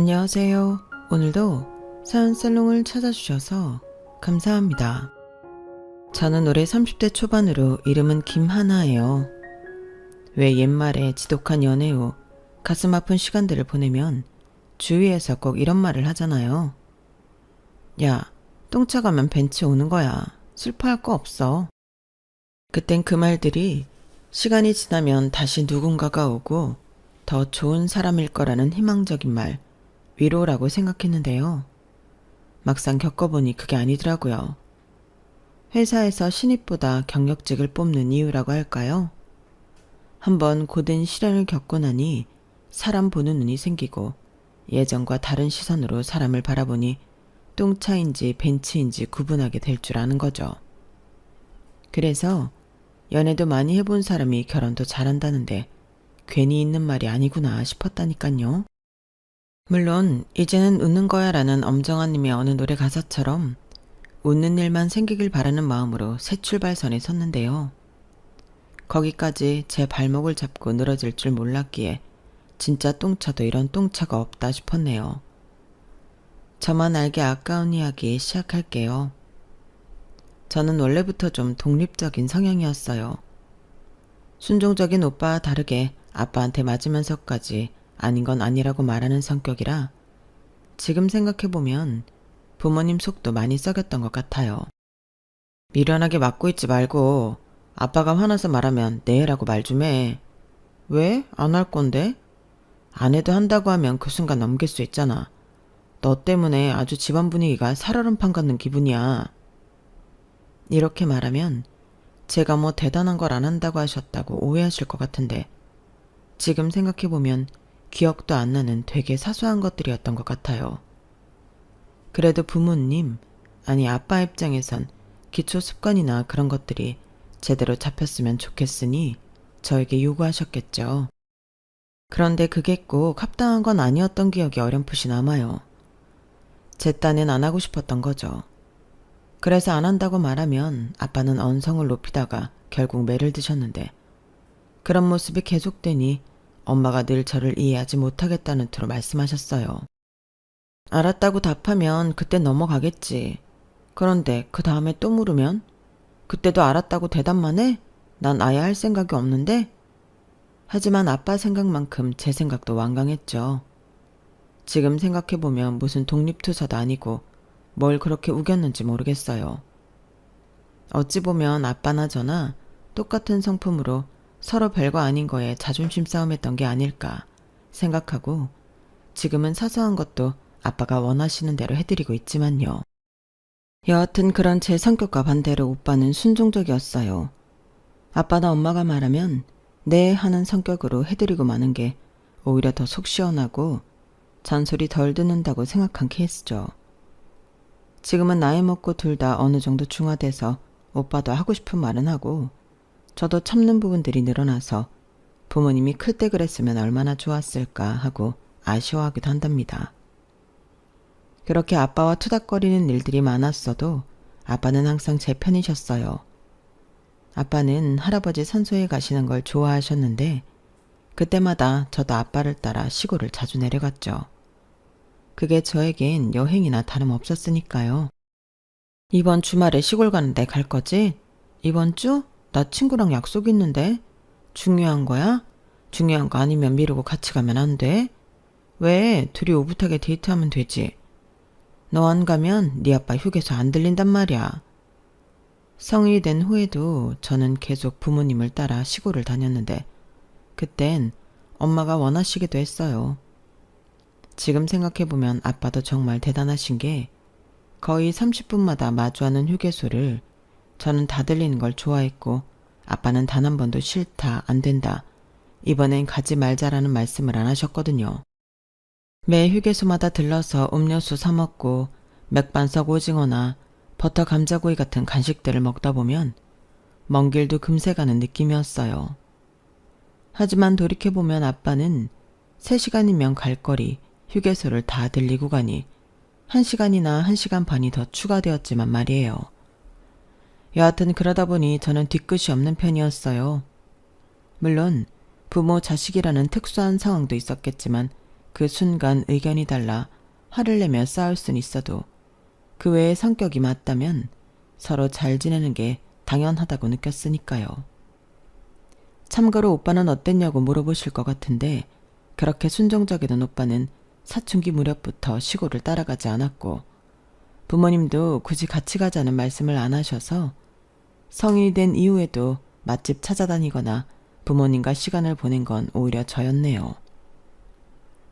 안녕하세요. 오늘도 사연살롱을 찾아주셔서 감사합니다. 저는 올해 30대 초반으로 이름은 김하나예요. 왜 옛말에 지독한 연애 후 가슴 아픈 시간들을 보내면 주위에서 꼭 이런 말을 하잖아요. 야, 똥차 가면 벤츠 오는 거야. 슬퍼할 거 없어. 그땐 그 말들이 시간이 지나면 다시 누군가가 오고 더 좋은 사람일 거라는 희망적인 말, 위로라고 생각했는데요. 막상 겪어보니 그게 아니더라고요. 회사에서 신입보다 경력직을 뽑는 이유라고 할까요? 한번 고된 시련을 겪고 나니 사람 보는 눈이 생기고 예전과 다른 시선으로 사람을 바라보니 똥차인지 벤츠인지 구분하게 될 줄 아는 거죠. 그래서 연애도 많이 해본 사람이 결혼도 잘한다는데 괜히 있는 말이 아니구나 싶었다니깐요. 물론 이제는 웃는 거야 라는 엄정화님의 어느 노래 가사처럼 웃는 일만 생기길 바라는 마음으로 새 출발선에 섰는데요. 거기까지 제 발목을 잡고 늘어질 줄 몰랐기에 진짜 똥차도 이런 똥차가 없다 싶었네요. 저만 알기 아까운 이야기 시작할게요. 저는 원래부터 좀 독립적인 성향이었어요. 순종적인 오빠와 다르게 아빠한테 맞으면서까지 아닌 건 아니라고 말하는 성격이라 지금 생각해보면 부모님 속도 많이 썩였던 것 같아요. 미련하게 맞고 있지 말고 아빠가 화나서 말하면 네 해라고 말 좀 해. 왜? 안 할 건데? 안 해도 한다고 하면 그 순간 넘길 수 있잖아. 너 때문에 아주 집안 분위기가 살얼음판 같는 기분이야. 이렇게 말하면 제가 뭐 대단한 걸 안 한다고 하셨다고 오해하실 것 같은데 지금 생각해보면 기억도 안 나는 되게 사소한 것들이었던 것 같아요. 그래도 부모님, 아니 아빠 입장에선 기초 습관이나 그런 것들이 제대로 잡혔으면 좋겠으니 저에게 요구하셨겠죠. 그런데 그게 꼭 합당한 건 아니었던 기억이 어렴풋이 남아요. 제 딴엔 안 하고 싶었던 거죠. 그래서 안 한다고 말하면 아빠는 언성을 높이다가 결국 매를 드셨는데 그런 모습이 계속되니 엄마가 늘 저를 이해하지 못하겠다는 투로 말씀하셨어요. 알았다고 답하면 그때 넘어가겠지. 그런데 그 다음에 또 물으면 그때도 알았다고 대답만 해? 난 아예 할 생각이 없는데? 하지만 아빠 생각만큼 제 생각도 완강했죠. 지금 생각해보면 무슨 독립투사도 아니고 뭘 그렇게 우겼는지 모르겠어요. 어찌 보면 아빠나 저나 똑같은 성품으로 서로 별거 아닌 거에 자존심 싸움했던 게 아닐까 생각하고 지금은 사소한 것도 아빠가 원하시는 대로 해드리고 있지만요. 여하튼 그런 제 성격과 반대로 오빠는 순종적이었어요. 아빠나 엄마가 말하면 네 하는 성격으로 해드리고 마는 게 오히려 더 속 시원하고 잔소리 덜 듣는다고 생각한 케이스죠. 지금은 나이 먹고 둘 다 어느 정도 중화돼서 오빠도 하고 싶은 말은 하고 저도 참는 부분들이 늘어나서 부모님이 클 때 그랬으면 얼마나 좋았을까 하고 아쉬워하기도 한답니다. 그렇게 아빠와 투닥거리는 일들이 많았어도 아빠는 항상 제 편이셨어요. 아빠는 할아버지 산소에 가시는 걸 좋아하셨는데 그때마다 저도 아빠를 따라 시골을 자주 내려갔죠. 그게 저에겐 여행이나 다름없었으니까요. 이번 주말에 시골 가는데 갈 거지? 이번 주? 나 친구랑 약속 있는데? 중요한 거야? 중요한 거 아니면 미루고 같이 가면 안 돼? 왜? 둘이 오붓하게 데이트하면 되지. 너 안 가면 네 아빠 휴게소 안 들린단 말이야. 성인이 된 후에도 저는 계속 부모님을 따라 시골을 다녔는데 그땐 엄마가 원하시기도 했어요. 지금 생각해보면 아빠도 정말 대단하신 게 거의 30분마다 마주하는 휴게소를 저는 다 들리는 걸 좋아했고 아빠는 단 한 번도 싫다, 안 된다, 이번엔 가지 말자라는 말씀을 안 하셨거든요. 매 휴게소마다 들러서 음료수 사 먹고 맥반석 오징어나 버터 감자구이 같은 간식들을 먹다 보면 먼 길도 금세 가는 느낌이었어요. 하지만 돌이켜보면 아빠는 3시간이면 갈 거리 휴게소를 다 들리고 가니 1시간이나 1시간 반이 더 추가되었지만 말이에요. 여하튼 그러다 보니 저는 뒤끝이 없는 편이었어요. 물론 부모 자식이라는 특수한 상황도 있었겠지만 그 순간 의견이 달라 화를 내며 싸울 순 있어도 그 외의 성격이 맞다면 서로 잘 지내는 게 당연하다고 느꼈으니까요. 참고로 오빠는 어땠냐고 물어보실 것 같은데 그렇게 순종적이던 오빠는 사춘기 무렵부터 시골을 따라가지 않았고 부모님도 굳이 같이 가자는 말씀을 안 하셔서 성인이 된 이후에도 맛집 찾아다니거나 부모님과 시간을 보낸 건 오히려 저였네요.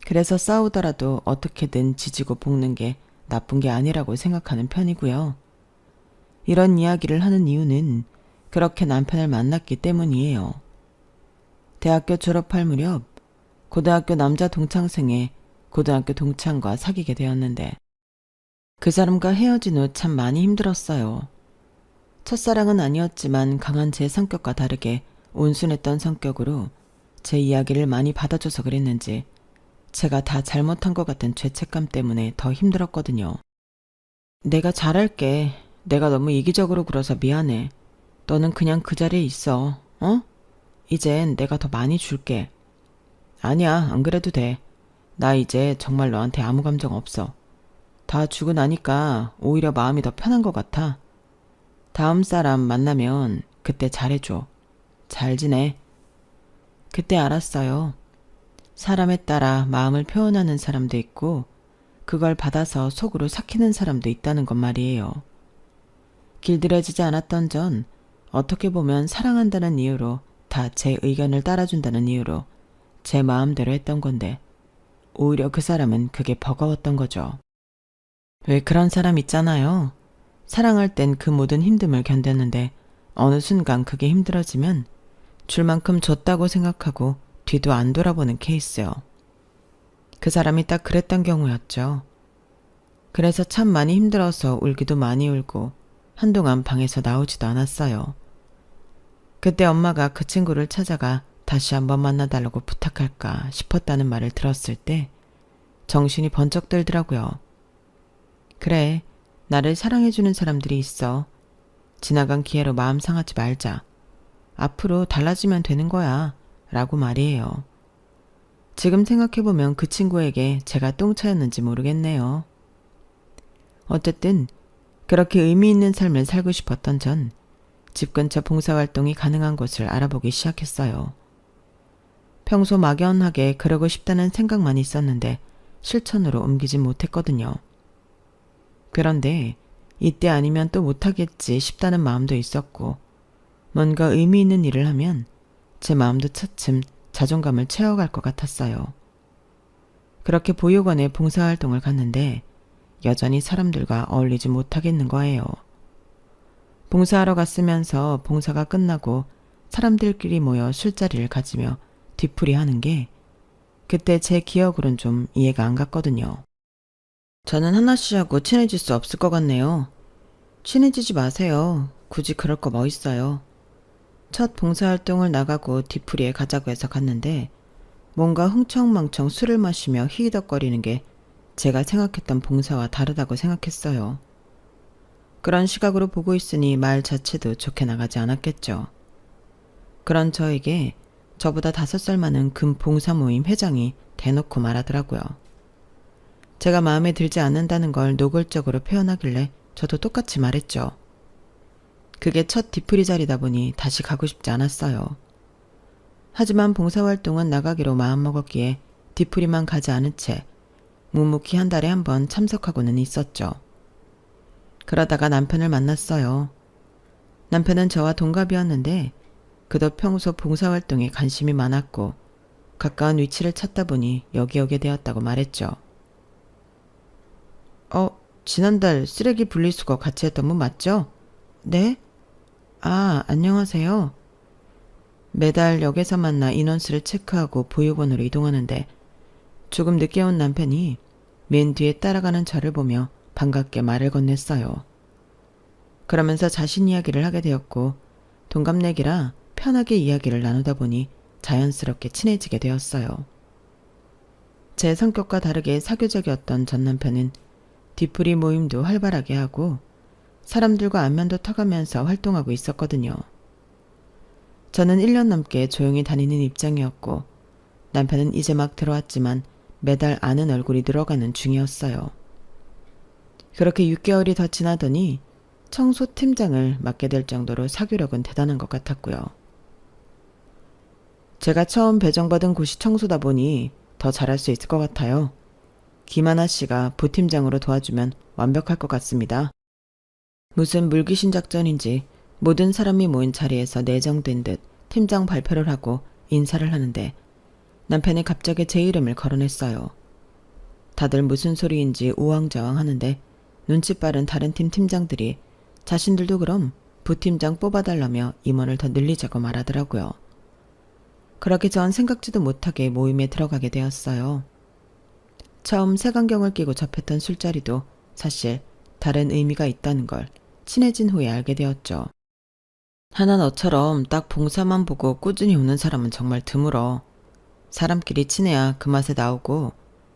그래서 싸우더라도 어떻게든 지지고 볶는 게 나쁜 게 아니라고 생각하는 편이고요. 이런 이야기를 하는 이유는 그렇게 남편을 만났기 때문이에요. 대학교 졸업할 무렵 고등학교 남자 동창생의 고등학교 동창과 사귀게 되었는데 그 사람과 헤어진 후 참 많이 힘들었어요. 첫사랑은 아니었지만 강한 제 성격과 다르게 온순했던 성격으로 제 이야기를 많이 받아줘서 그랬는지 제가 다 잘못한 것 같은 죄책감 때문에 더 힘들었거든요. 내가 잘할게. 내가 너무 이기적으로 굴어서 미안해. 너는 그냥 그 자리에 있어. 어? 이젠 내가 더 많이 줄게. 아니야, 안 그래도 돼. 나 이제 정말 너한테 아무 감정 없어. 다 주고 나니까 오히려 마음이 더 편한 것 같아. 다음 사람 만나면 그때 잘해줘. 잘 지내. 그때 알았어요. 사람에 따라 마음을 표현하는 사람도 있고 그걸 받아서 속으로 삭히는 사람도 있다는 것 말이에요. 길들여지지 않았던 전 어떻게 보면 사랑한다는 이유로 다 제 의견을 따라준다는 이유로 제 마음대로 했던 건데 오히려 그 사람은 그게 버거웠던 거죠. 왜 그런 사람 있잖아요. 사랑할 땐 그 모든 힘듦을 견뎠는데 어느 순간 그게 힘들어지면 줄 만큼 줬다고 생각하고 뒤도 안 돌아보는 케이스요. 그 사람이 딱 그랬던 경우였죠. 그래서 참 많이 힘들어서 울기도 많이 울고 한동안 방에서 나오지도 않았어요. 그때 엄마가 그 친구를 찾아가 다시 한번 만나달라고 부탁할까 싶었다는 말을 들었을 때 정신이 번쩍 들더라고요. 그래, 나를 사랑해주는 사람들이 있어. 지나간 기회로 마음 상하지 말자. 앞으로 달라지면 되는 거야. 라고 말이에요. 지금 생각해보면 그 친구에게 제가 똥차였는지 모르겠네요. 어쨌든 그렇게 의미 있는 삶을 살고 싶었던 전 집 근처 봉사활동이 가능한 곳을 알아보기 시작했어요. 평소 막연하게 그러고 싶다는 생각만 있었는데 실천으로 옮기진 못했거든요. 그런데 이때 아니면 또 못하겠지 싶다는 마음도 있었고 뭔가 의미 있는 일을 하면 제 마음도 차츰 자존감을 채워갈 것 같았어요. 그렇게 보육원에 봉사활동을 갔는데 여전히 사람들과 어울리지 못하겠는 거예요. 봉사하러 갔으면서 봉사가 끝나고 사람들끼리 모여 술자리를 가지며 뒤풀이하는 게 그때 제 기억으론 좀 이해가 안 갔거든요. 저는 하나 씨하고 친해질 수 없을 것 같네요. 친해지지 마세요. 굳이 그럴 거 뭐 있어요. 첫 봉사활동을 나가고 뒤풀이에 가자고 해서 갔는데 뭔가 흥청망청 술을 마시며 히히덕거리는 게 제가 생각했던 봉사와 다르다고 생각했어요. 그런 시각으로 보고 있으니 말 자체도 좋게 나가지 않았겠죠. 그런 저에게 저보다 5살 많은 금 봉사 모임 회장이 대놓고 말하더라고요. 제가 마음에 들지 않는다는 걸 노골적으로 표현하길래 저도 똑같이 말했죠. 그게 첫 뒤풀이 자리다 보니 다시 가고 싶지 않았어요. 하지만 봉사활동은 나가기로 마음먹었기에 뒤풀이만 가지 않은 채 묵묵히 한 달에 한 번 참석하고는 있었죠. 그러다가 남편을 만났어요. 남편은 저와 동갑이었는데 그도 평소 봉사활동에 관심이 많았고 가까운 위치를 찾다 보니 여기 오게 되었다고 말했죠. 지난달 쓰레기 분리수거 같이 했던 분 맞죠? 네? 아, 안녕하세요. 매달 역에서 만나 인원수를 체크하고 보육원으로 이동하는데 조금 늦게 온 남편이 맨 뒤에 따라가는 저를 보며 반갑게 말을 건넸어요. 그러면서 자신 이야기를 하게 되었고 동갑내기라 편하게 이야기를 나누다 보니 자연스럽게 친해지게 되었어요. 제 성격과 다르게 사교적이었던 전 남편은 뒤풀이 모임도 활발하게 하고 사람들과 안면도 터가면서 활동하고 있었거든요. 저는 1년 넘게 조용히 다니는 입장이었고 남편은 이제 막 들어왔지만 매달 아는 얼굴이 늘어가는 중이었어요. 그렇게 6개월이 더 지나더니 청소팀장을 맡게 될 정도로 사교력은 대단한 것 같았고요. 제가 처음 배정받은 곳이 청소다 보니 더 잘할 수 있을 것 같아요. 김하나 씨가 부팀장으로 도와주면 완벽할 것 같습니다. 무슨 물귀신 작전인지 모든 사람이 모인 자리에서 내정된 듯 팀장 발표를 하고 인사를 하는데 남편이 갑자기 제 이름을 거론했어요. 다들 무슨 소리인지 우왕좌왕 하는데 눈치 빠른 다른 팀 팀장들이 자신들도 그럼 부팀장 뽑아달라며 임원을 더 늘리자고 말하더라고요. 그렇게 전 생각지도 못하게 모임에 들어가게 되었어요. 처음 색안경을 끼고 접했던 술자리도 사실 다른 의미가 있다는 걸 친해진 후에 알게 되었죠. 하나 너처럼 딱 봉사만 보고 꾸준히 오는 사람은 정말 드물어. 사람끼리 친해야 그 맛에 나오고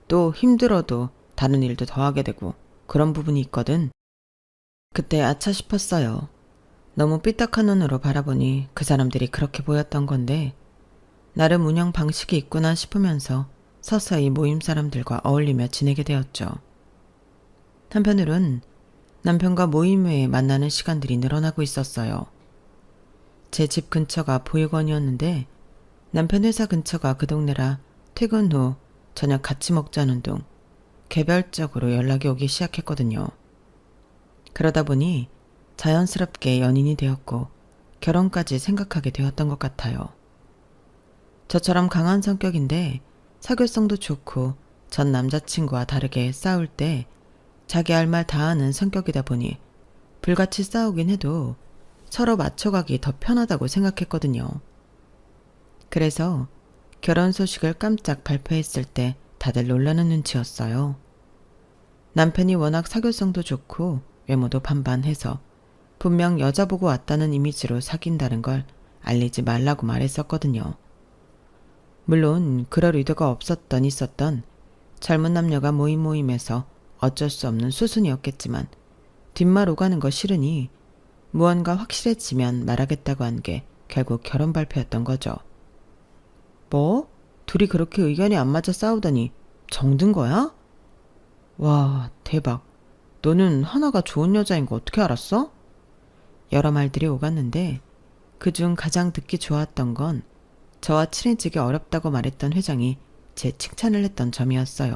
또 힘들어도 다른 일도 더 하게 되고 그런 부분이 있거든. 그때 아차 싶었어요. 너무 삐딱한 눈으로 바라보니 그 사람들이 그렇게 보였던 건데 나름 운영 방식이 있구나 싶으면서 서서히 모임 사람들과 어울리며 지내게 되었죠. 한편으론 남편과 모임 외에 만나는 시간들이 늘어나고 있었어요. 제 집 근처가 보육원이었는데 남편 회사 근처가 그 동네라 퇴근 후 저녁 같이 먹자는 둥 개별적으로 연락이 오기 시작했거든요. 그러다 보니 자연스럽게 연인이 되었고 결혼까지 생각하게 되었던 것 같아요. 저처럼 강한 성격인데 사교성도 좋고 전 남자친구와 다르게 싸울 때 자기 할 말 다 하는 성격이다 보니 불같이 싸우긴 해도 서로 맞춰가기 더 편하다고 생각했거든요. 그래서 결혼 소식을 깜짝 발표했을 때 다들 놀라는 눈치였어요. 남편이 워낙 사교성도 좋고 외모도 반반해서 분명 여자 보고 왔다는 이미지로 사귄다는 걸 알리지 말라고 말했었거든요. 물론 그럴 의도가 없었던 있었던 젊은 남녀가 모임에서 어쩔 수 없는 수순이었겠지만 뒷말 오가는 거 싫으니 무언가 확실해지면 말하겠다고 한 게 결국 결혼 발표였던 거죠. 뭐? 둘이 그렇게 의견이 안 맞아 싸우더니 정든 거야? 와, 대박. 너는 하나가 좋은 여자인 거 어떻게 알았어? 여러 말들이 오갔는데 그중 가장 듣기 좋았던 건 저와 친해지기 어렵다고 말했던 회장이 제 칭찬을 했던 점이었어요.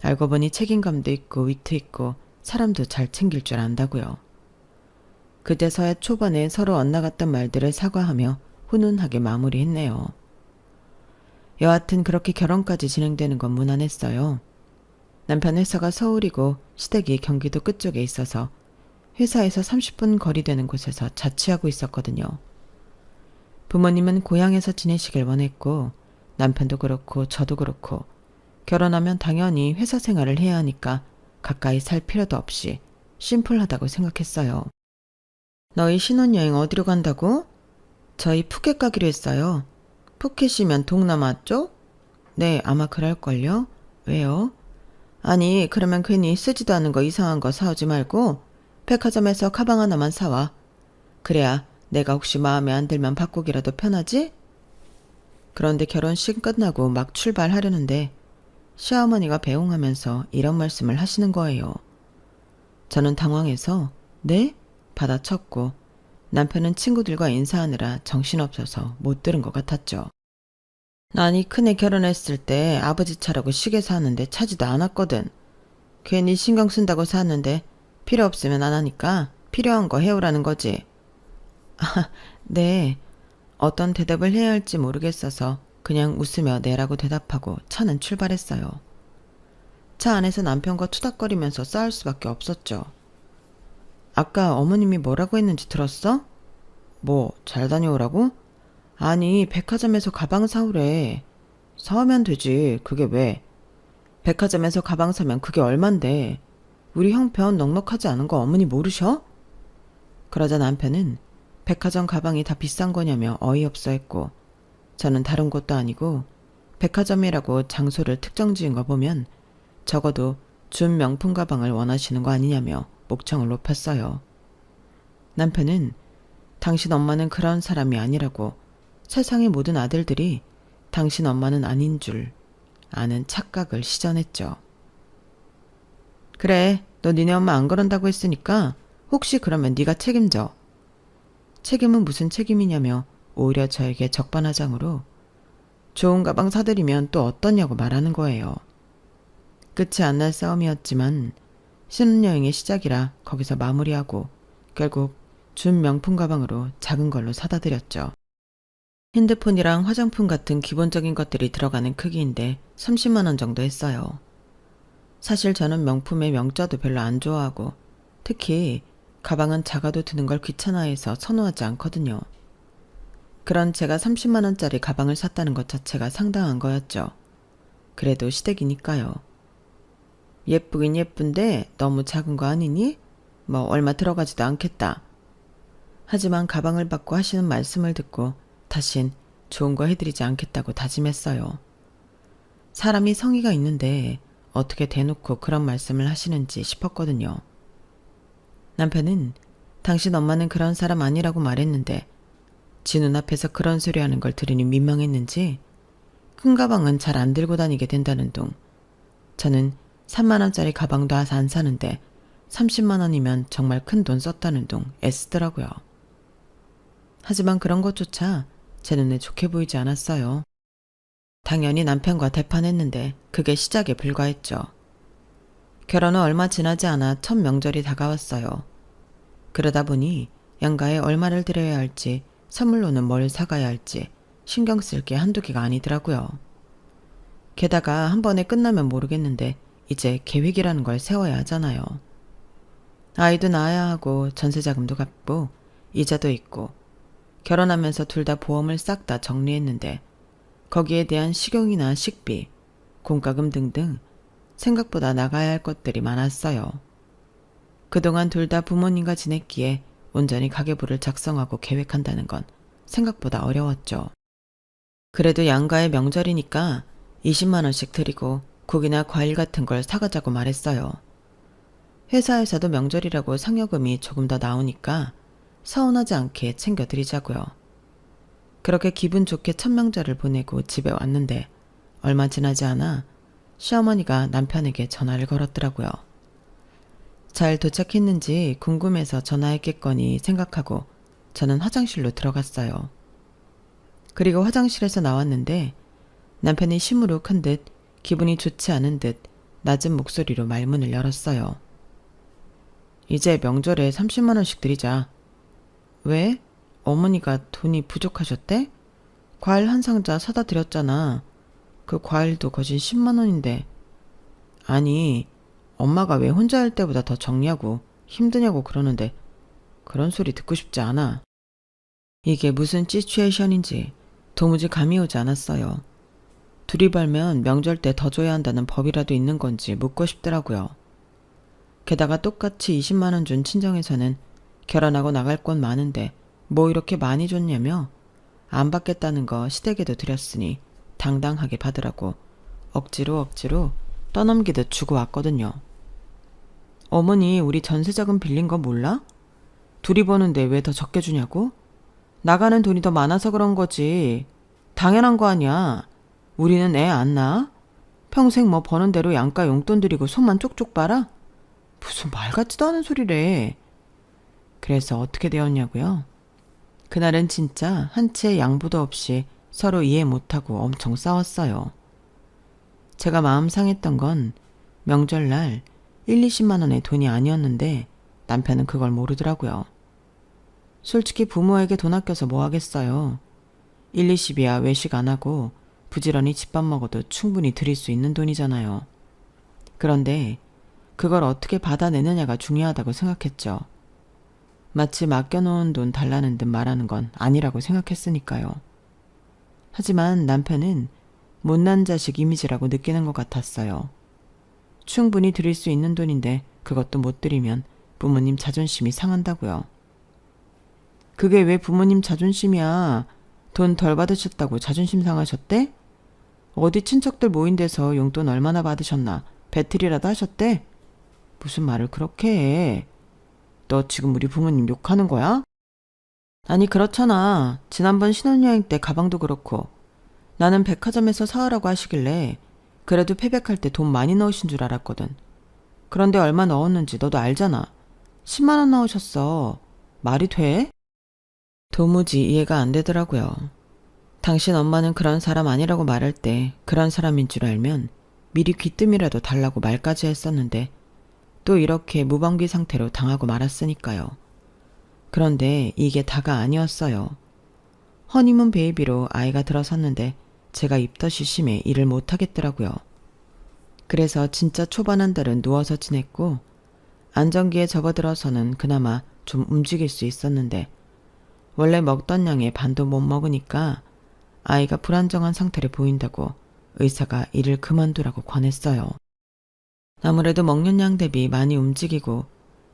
알고 보니 책임감도 있고 위트 있고 사람도 잘 챙길 줄 안다고요. 그제서야 초반에 서로 엇나갔던 말들을 사과하며 훈훈하게 마무리했네요. 여하튼 그렇게 결혼까지 진행되는 건 무난했어요. 남편 회사가 서울이고 시댁이 경기도 끝쪽에 있어서 회사에서 30분 거리 되는 곳에서 자취하고 있었거든요. 부모님은 고향에서 지내시길 원했고 남편도 그렇고 저도 그렇고 결혼하면 당연히 회사 생활을 해야 하니까 가까이 살 필요도 없이 심플하다고 생각했어요. 너희 신혼여행 어디로 간다고? 저희 푸켓 가기로 했어요. 푸켓이면 동남아 쪽? 네, 아마 그럴걸요. 왜요? 아니, 그러면 괜히 쓰지도 않은 거 이상한 거 사오지 말고 백화점에서 가방 하나만 사와. 그래야 내가 혹시 마음에 안 들면 바꾸기라도 편하지? 그런데 결혼식 끝나고 막 출발하려는데 시어머니가 배웅하면서 이런 말씀을 하시는 거예요. 저는 당황해서 네? 받아쳤고 남편은 친구들과 인사하느라 정신없어서 못 들은 것 같았죠. 난이 큰애 결혼했을 때 아버지 차라고 시계 사는데 차지도 않았거든. 괜히 신경 쓴다고 샀는데 필요 없으면 안 하니까 필요한 거 해오라는 거지. 아, 네. 어떤 대답을 해야 할지 모르겠어서 그냥 웃으며 네라고 대답하고 차는 출발했어요. 차 안에서 남편과 투닥거리면서 싸울 수밖에 없었죠. 아까 어머님이 뭐라고 했는지 들었어? 뭐, 잘 다녀오라고? 아니, 백화점에서 가방 사오래. 사오면 되지. 그게 왜? 백화점에서 가방 사면 그게 얼만데. 우리 형편 넉넉하지 않은 거 어머니 모르셔? 그러자 남편은 백화점 가방이 다 비싼 거냐며 어이없어 했고 저는 다른 곳도 아니고 백화점이라고 장소를 특정 지은 거 보면 적어도 준 명품 가방을 원하시는 거 아니냐며 목청을 높였어요. 남편은 당신 엄마는 그런 사람이 아니라고 세상의 모든 아들들이 당신 엄마는 아닌 줄 아는 착각을 시전했죠. 그래, 너 니네 엄마 안 그런다고 했으니까 혹시 그러면 네가 책임져. 책임은 무슨 책임이냐며 오히려 저에게 적반하장으로 좋은 가방 사드리면 또 어떠냐고 말하는 거예요. 끝이 안 날 싸움이었지만 신혼여행의 시작이라 거기서 마무리하고 결국 준 명품 가방으로 작은 걸로 사다 드렸죠. 핸드폰이랑 화장품 같은 기본적인 것들이 들어가는 크기인데 30만 원 정도 했어요. 사실 저는 명품의 명자도 별로 안 좋아하고 특히 가방은 작아도 드는 걸 귀찮아해서 선호하지 않거든요. 그런 제가 30만 원짜리 가방을 샀다는 것 자체가 상당한 거였죠. 그래도 시댁이니까요. 예쁘긴 예쁜데 너무 작은 거 아니니? 뭐 얼마 들어가지도 않겠다. 하지만 가방을 받고 하시는 말씀을 듣고 다신 좋은 거 해드리지 않겠다고 다짐했어요. 사람이 성의가 있는데 어떻게 대놓고 그런 말씀을 하시는지 싶었거든요. 남편은 당신 엄마는 그런 사람 아니라고 말했는데 지 눈앞에서 그런 소리 하는 걸 들으니 민망했는지 큰 가방은 잘 안 들고 다니게 된다는 둥. 저는 3만 원짜리 가방도 안 사는데 30만 원이면 정말 큰 돈 썼다는 둥 애쓰더라고요. 하지만 그런 것조차 제 눈에 좋게 보이지 않았어요. 당연히 남편과 대판했는데 그게 시작에 불과했죠. 결혼 후 얼마 지나지 않아 첫 명절이 다가왔어요. 그러다 보니 양가에 얼마를 드려야 할지 선물로는 뭘 사가야 할지 신경 쓸 게 한두 개가 아니더라고요. 게다가 한 번에 끝나면 모르겠는데 이제 계획이라는 걸 세워야 하잖아요. 아이도 낳아야 하고 전세자금도 갚고 이자도 있고 결혼하면서 둘 다 보험을 싹 다 정리했는데 거기에 대한 식용이나 식비, 공과금 등등 생각보다 나가야 할 것들이 많았어요. 그동안 둘 다 부모님과 지냈기에 온전히 가계부를 작성하고 계획한다는 건 생각보다 어려웠죠. 그래도 양가의 명절이니까 20만 원씩 드리고 국이나 과일 같은 걸 사가자고 말했어요. 회사에서도 명절이라고 상여금이 조금 더 나오니까 서운하지 않게 챙겨드리자고요. 그렇게 기분 좋게 첫 명절을 보내고 집에 왔는데 얼마 지나지 않아 시어머니가 남편에게 전화를 걸었더라고요. 잘 도착했는지 궁금해서 전화했겠거니 생각하고 저는 화장실로 들어갔어요. 그리고 화장실에서 나왔는데 남편이 시무룩한 듯 기분이 좋지 않은 듯 낮은 목소리로 말문을 열었어요. 이제 명절에 30만 원씩 드리자. 왜? 어머니가 돈이 부족하셨대? 과일 한 상자 사다 드렸잖아. 그 과일도 거진 10만 원인데. 아니, 엄마가 왜 혼자 할 때보다 더 적냐고 힘드냐고 그러는데 그런 소리 듣고 싶지 않아. 이게 무슨 시츄에이션인지 도무지 감이 오지 않았어요. 둘이 벌면 명절 때 더 줘야 한다는 법이라도 있는 건지 묻고 싶더라고요. 게다가 똑같이 20만 원 준 친정에서는 결혼하고 나갈 곳 많은데 뭐 이렇게 많이 줬냐며 안 받겠다는 거 시댁에도 드렸으니 당당하게 받으라고 억지로 떠넘기듯 주고 왔거든요. 어머니 우리 전세자금 빌린 거 몰라? 둘이 버는데 왜 더 적게 주냐고? 나가는 돈이 더 많아서 그런 거지. 당연한 거 아니야. 우리는 애 안 낳아? 평생 뭐 버는 대로 양가 용돈 드리고 손만 쪽쪽 빨아? 무슨 말 같지도 않은 소리래. 그래서 어떻게 되었냐고요? 그날은 진짜 한 치의 양보도 없이 서로 이해 못하고 엄청 싸웠어요. 제가 마음 상했던 건 명절날 1, 20만 원의 돈이 아니었는데 남편은 그걸 모르더라고요. 솔직히 부모에게 돈 아껴서 뭐 하겠어요. 1, 20이야 외식 안 하고 부지런히 집밥 먹어도 충분히 드릴 수 있는 돈이잖아요. 그런데 그걸 어떻게 받아내느냐가 중요하다고 생각했죠. 마치 맡겨놓은 돈 달라는 듯 말하는 건 아니라고 생각했으니까요. 하지만 남편은 못난 자식 이미지라고 느끼는 것 같았어요. 충분히 드릴 수 있는 돈인데 그것도 못 드리면 부모님 자존심이 상한다고요. 그게 왜 부모님 자존심이야? 돈 덜 받으셨다고 자존심 상하셨대? 어디 친척들 모인 데서 용돈 얼마나 받으셨나? 배틀이라도 하셨대? 무슨 말을 그렇게 해? 너 지금 우리 부모님 욕하는 거야? 아니 그렇잖아. 지난번 신혼여행 때 가방도 그렇고 나는 백화점에서 사오라고 하시길래 그래도 패백할 때 돈 많이 넣으신 줄 알았거든. 그런데 얼마 넣었는지 너도 알잖아. 10만 원 넣으셨어. 말이 돼? 도무지 이해가 안 되더라고요. 당신 엄마는 그런 사람 아니라고 말할 때 그런 사람인 줄 알면 미리 귀뜸이라도 달라고 말까지 했었는데 또 이렇게 무방비 상태로 당하고 말았으니까요. 그런데 이게 다가 아니었어요. 허니문 베이비로 아이가 들어섰는데 제가 입덧이 심해 일을 못하겠더라고요. 그래서 진짜 초반 한 달은 누워서 지냈고 안정기에 접어들어서는 그나마 좀 움직일 수 있었는데 원래 먹던 양의 반도 못 먹으니까 아이가 불안정한 상태를 보인다고 의사가 일을 그만두라고 권했어요. 아무래도 먹는 양 대비 많이 움직이고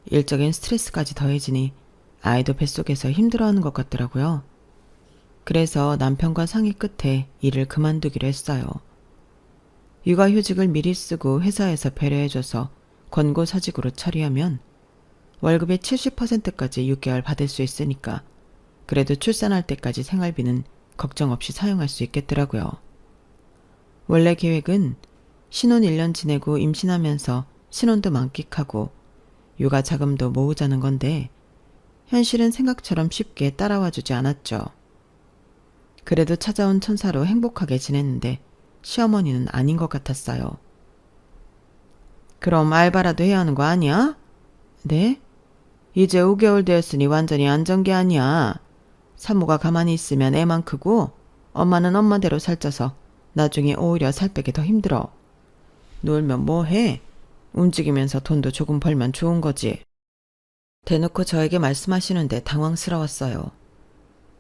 일적인 스트레스까지 더해지니 아이도 뱃속에서 힘들어하는 것 같더라고요. 그래서 남편과 상의 끝에 일을 그만두기로 했어요. 육아휴직을 미리 쓰고 회사에서 배려해줘서 권고사직으로 처리하면 월급의 70%까지 6개월 받을 수 있으니까 그래도 출산할 때까지 생활비는 걱정 없이 사용할 수 있겠더라고요. 원래 계획은 신혼 1년 지내고 임신하면서 신혼도 만끽하고 육아 자금도 모으자는 건데 현실은 생각처럼 쉽게 따라와주지 않았죠. 그래도 찾아온 천사로 행복하게 지냈는데 시어머니는 아닌 것 같았어요. 그럼 알바라도 해야 하는 거 아니야? 네? 이제 5개월 되었으니 완전히 안정기 아니야. 산모가 가만히 있으면 애만 크고 엄마는 엄마대로 살쪄서 나중에 오히려 살 빼기 더 힘들어. 놀면 뭐해? 움직이면서 돈도 조금 벌면 좋은 거지. 대놓고 저에게 말씀하시는데 당황스러웠어요.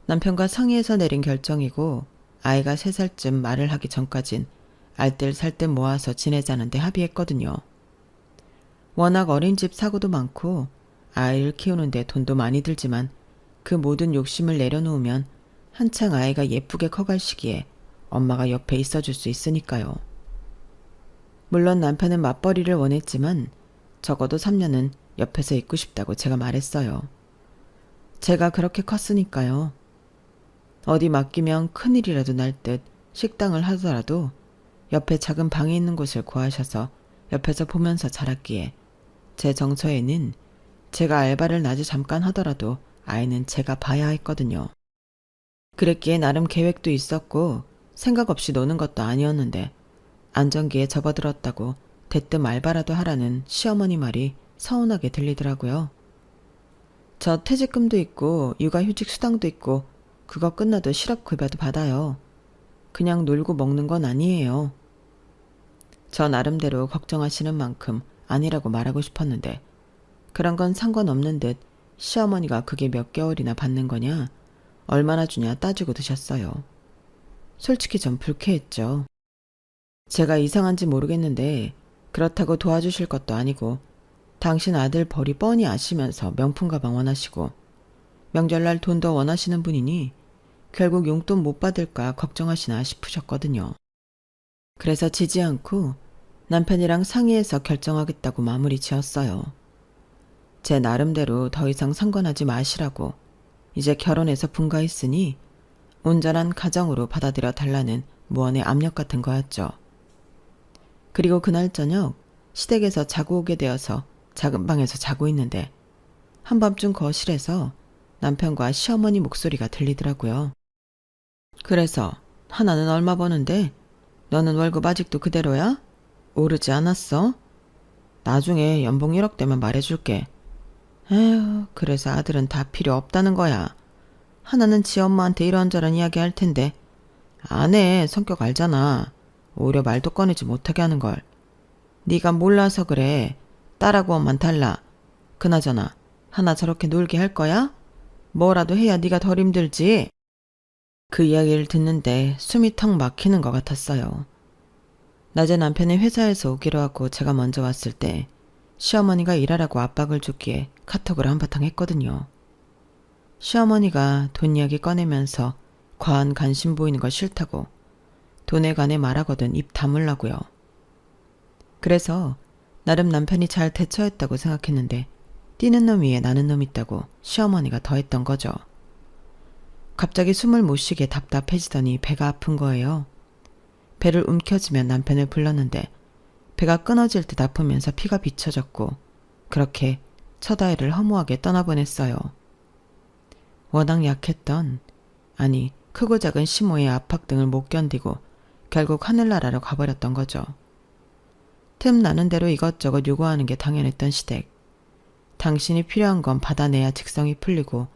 남편과 상의해서 내린 결정이고 아이가 3살쯤 말을 하기 전까진 알뜰살뜰 모아서 지내자는데 합의했거든요. 워낙 어린집 사고도 많고 아이를 키우는데 돈도 많이 들지만 그 모든 욕심을 내려놓으면 한창 아이가 예쁘게 커갈 시기에 엄마가 옆에 있어줄 수 있으니까요. 물론 남편은 맞벌이를 원했지만 적어도 3년은 옆에서 있고 싶다고 제가 말했어요. 제가 그렇게 컸으니까요. 어디 맡기면 큰일이라도 날 듯 식당을 하더라도 옆에 작은 방에 있는 곳을 구하셔서 옆에서 보면서 자랐기에 제 정서에는 제가 알바를 낮에 잠깐 하더라도 아이는 제가 봐야 했거든요. 그랬기에 나름 계획도 있었고 생각 없이 노는 것도 아니었는데 안정기에 접어들었다고 대뜸 알바라도 하라는 시어머니 말이 서운하게 들리더라고요. 저 퇴직금도 있고 육아휴직 수당도 있고 그거 끝나도 실업급여도 받아요. 그냥 놀고 먹는 건 아니에요. 저 나름대로 걱정하시는 만큼 아니라고 말하고 싶었는데 그런 건 상관없는 듯 시어머니가 그게 몇 개월이나 받는 거냐 얼마나 주냐 따지고 드셨어요. 솔직히 전 불쾌했죠. 제가 이상한지 모르겠는데 그렇다고 도와주실 것도 아니고 당신 아들 벌이 뻔히 아시면서 명품 가방 원하시고 명절날 돈 더 원하시는 분이니 결국 용돈 못 받을까 걱정하시나 싶으셨거든요. 그래서 지지 않고 남편이랑 상의해서 결정하겠다고 마무리 지었어요. 제 나름대로 더 이상 상관하지 마시라고 이제 결혼해서 분가했으니 온전한 가정으로 받아들여 달라는 무언의 압력 같은 거였죠. 그리고 그날 저녁 시댁에서 자고 오게 되어서 작은 방에서 자고 있는데 한밤중 거실에서 남편과 시어머니 목소리가 들리더라고요. 그래서 하나는 얼마 버는데 너는 월급 아직도 그대로야? 오르지 않았어? 나중에 연봉 1억 되면 말해줄게. 에휴, 그래서 아들은 다 필요 없다는 거야. 하나는 지 엄마한테 이런저런 이야기 할 텐데 안 해. 성격 알잖아. 오히려 말도 꺼내지 못하게 하는 걸. 네가 몰라서 그래. 딸하고 엄만 달라. 그나저나 하나 저렇게 놀게 할 거야? 뭐라도 해야 네가 덜 힘들지. 그 이야기를 듣는데 숨이 턱 막히는 것 같았어요. 낮에 남편이 회사에서 오기로 하고 제가 먼저 왔을 때 시어머니가 일하라고 압박을 줬기에 카톡을 한바탕 했거든요. 시어머니가 돈 이야기 꺼내면서 과한 관심 보이는 거 싫다고 돈에 관해 말하거든 입 다물라고요. 그래서 나름 남편이 잘 대처했다고 생각했는데 뛰는 놈 위에 나는 놈 있다고 시어머니가 더했던 거죠. 갑자기 숨을 못 쉬게 답답해지더니 배가 아픈 거예요. 배를 움켜쥐며 남편을 불렀는데 배가 끊어질 듯 아프면서 피가 비쳐졌고 그렇게 첫 아이를 허무하게 떠나보냈어요. 워낙 약했던, 아니 크고 작은 시모의 압박 등을 못 견디고 결국 하늘나라로 가버렸던 거죠. 틈 나는 대로 이것저것 요구하는 게 당연했던 시댁. 당신이 필요한 건 받아내야 직성이 풀리고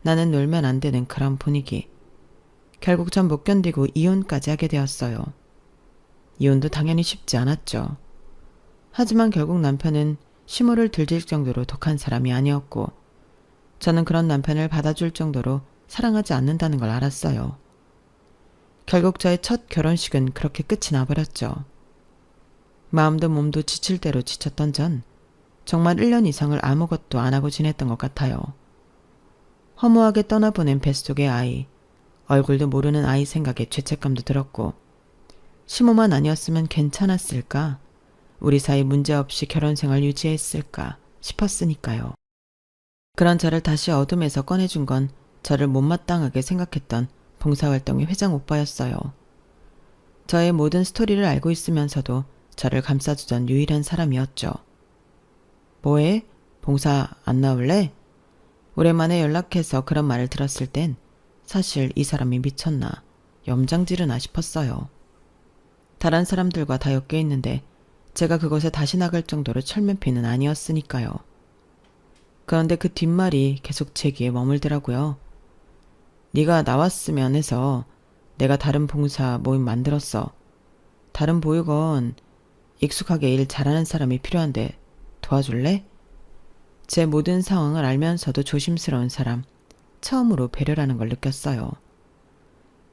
나는 놀면 안 되는 그런 분위기. 결국 전 못 견디고 이혼까지 하게 되었어요. 이혼도 당연히 쉽지 않았죠. 하지만 결국 남편은 시모를 들질 정도로 독한 사람이 아니었고 저는 그런 남편을 받아줄 정도로 사랑하지 않는다는 걸 알았어요. 결국 저의 첫 결혼식은 그렇게 끝이 나버렸죠. 마음도 몸도 지칠 대로 지쳤던 전 정말 1년 이상을 아무것도 안 하고 지냈던 것 같아요. 허무하게 떠나보낸 뱃속의 아이, 얼굴도 모르는 아이 생각에 죄책감도 들었고 시모만 아니었으면 괜찮았을까? 우리 사이 문제없이 결혼생활 유지했을까 싶었으니까요. 그런 저를 다시 어둠에서 꺼내준 건 저를 못마땅하게 생각했던 봉사활동의 회장 오빠였어요. 저의 모든 스토리를 알고 있으면서도 저를 감싸주던 유일한 사람이었죠. 뭐해? 봉사 안 나올래? 오랜만에 연락해서 그런 말을 들었을 땐 사실 이 사람이 미쳤나, 염장지르나 싶었어요. 다른 사람들과 다 엮여 있는데 제가 그곳에 다시 나갈 정도로 철면피는 아니었으니까요. 그런데 그 뒷말이 계속 제 귀에 머물더라고요. 네가 나왔으면 해서 내가 다른 봉사 모임 만들었어. 다른 보육원 익숙하게 일 잘하는 사람이 필요한데 도와줄래? 제 모든 상황을 알면서도 조심스러운 사람, 처음으로 배려라는 걸 느꼈어요.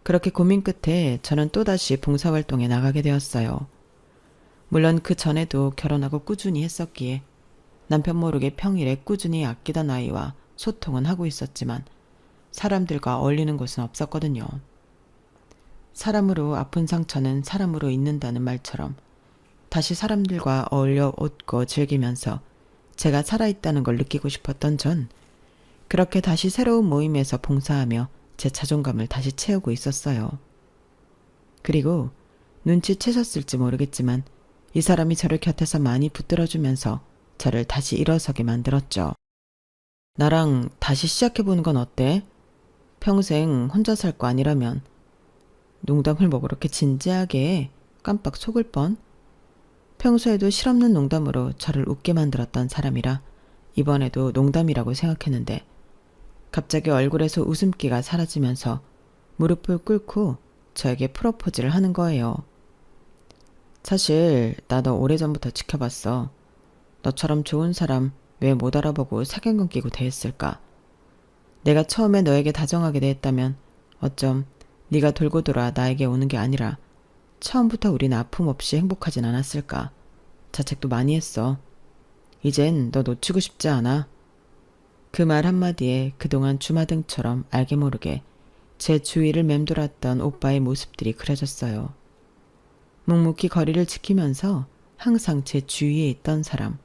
그렇게 고민 끝에 저는 또다시 봉사활동에 나가게 되었어요. 물론 그 전에도 결혼하고 꾸준히 했었기에 남편 모르게 평일에 꾸준히 아끼던 아이와 소통은 하고 있었지만 사람들과 어울리는 곳은 없었거든요. 사람으로 아픈 상처는 사람으로 잊는다는 말처럼 다시 사람들과 어울려 웃고 즐기면서 제가 살아있다는 걸 느끼고 싶었던 전 그렇게 다시 새로운 모임에서 봉사하며 제 자존감을 다시 채우고 있었어요. 그리고 눈치채셨을지 모르겠지만 이 사람이 저를 곁에서 많이 붙들어주면서 저를 다시 일어서게 만들었죠. 나랑 다시 시작해보는 건 어때? 평생 혼자 살 거 아니라면. 농담을 뭐 그렇게 진지하게 깜빡 속을 뻔. 평소에도 실없는 농담으로 저를 웃게 만들었던 사람이라 이번에도 농담이라고 생각했는데 갑자기 얼굴에서 웃음기가 사라지면서 무릎을 꿇고 저에게 프로포즈를 하는 거예요. 사실 나 너 오래전부터 지켜봤어. 너처럼 좋은 사람 왜 못 알아보고 사견금 끼고 대했을까? 내가 처음에 너에게 다정하게 대했다면 어쩜 네가 돌고 돌아 나에게 오는 게 아니라 처음부터 우린 아픔 없이 행복하진 않았을까? 자책도 많이 했어. 이젠 너 놓치고 싶지 않아. 그 말 한마디에 그동안 주마등처럼 알게 모르게 제 주위를 맴돌았던 오빠의 모습들이 그려졌어요. 묵묵히 거리를 지키면서 항상 제 주위에 있던 사람.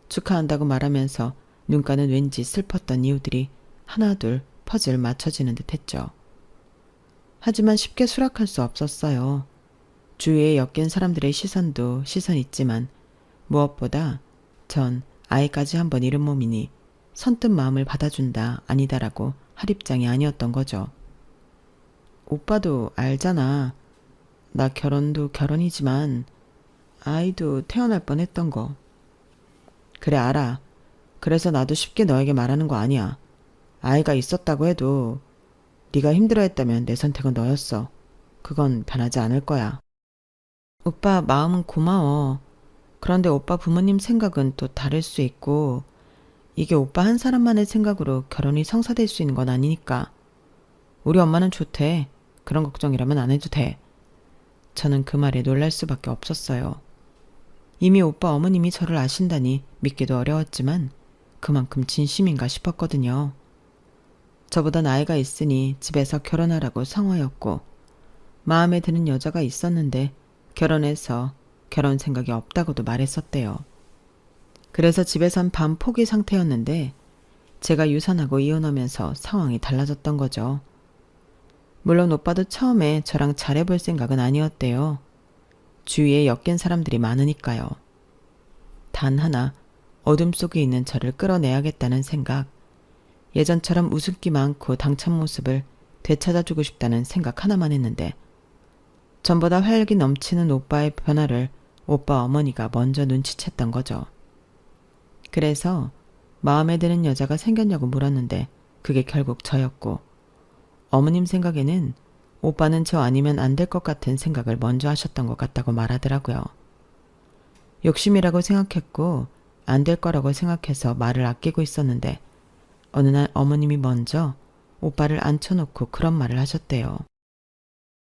축하한다고 말하면서 눈가는 왠지 슬펐던 이유들이 하나둘 퍼즐 맞춰지는 듯 했죠. 하지만 쉽게 수락할 수 없었어요. 주위에 엮인 사람들의 시선도 시선 있지만 무엇보다 전 아이까지 한번 잃은 몸이니 선뜻 마음을 받아준다 아니다라고 할 입장이 아니었던 거죠. 오빠도 알잖아. 나 결혼도 결혼이지만 아이도 태어날 뻔했던 거. 그래 알아. 그래서 나도 쉽게 너에게 말하는 거 아니야. 아이가 있었다고 해도 네가 힘들어했다면 내 선택은 너였어. 그건 변하지 않을 거야. 오빠 마음은 고마워. 그런데 오빠 부모님 생각은 또 다를 수 있고 이게 오빠 한 사람만의 생각으로 결혼이 성사될 수 있는 건 아니니까. 우리 엄마는 좋대. 그런 걱정이라면 안 해도 돼. 저는 그 말에 놀랄 수밖에 없었어요. 이미 오빠 어머님이 저를 아신다니 믿기도 어려웠지만 그만큼 진심인가 싶었거든요. 저보다 나이가 있으니 집에서 결혼하라고 성화였고 마음에 드는 여자가 있었는데 결혼해서 결혼 생각이 없다고도 말했었대요. 그래서 집에선 반포기 상태였는데 제가 유산하고 이혼하면서 상황이 달라졌던 거죠. 물론 오빠도 처음에 저랑 잘해볼 생각은 아니었대요. 주위에 엮인 사람들이 많으니까요. 단 하나 어둠 속에 있는 저를 끌어내야겠다는 생각, 예전처럼 웃음기 많고 당찬 모습을 되찾아주고 싶다는 생각 하나만 했는데 전보다 활기 넘치는 오빠의 변화를 오빠 어머니가 먼저 눈치챘던 거죠. 그래서 마음에 드는 여자가 생겼냐고 물었는데 그게 결국 저였고, 어머님 생각에는 오빠는 저 아니면 안 될 것 같은 생각을 먼저 하셨던 것 같다고 말하더라고요. 욕심이라고 생각했고 안 될 거라고 생각해서 말을 아끼고 있었는데 어느 날 어머님이 먼저 오빠를 앉혀놓고 그런 말을 하셨대요.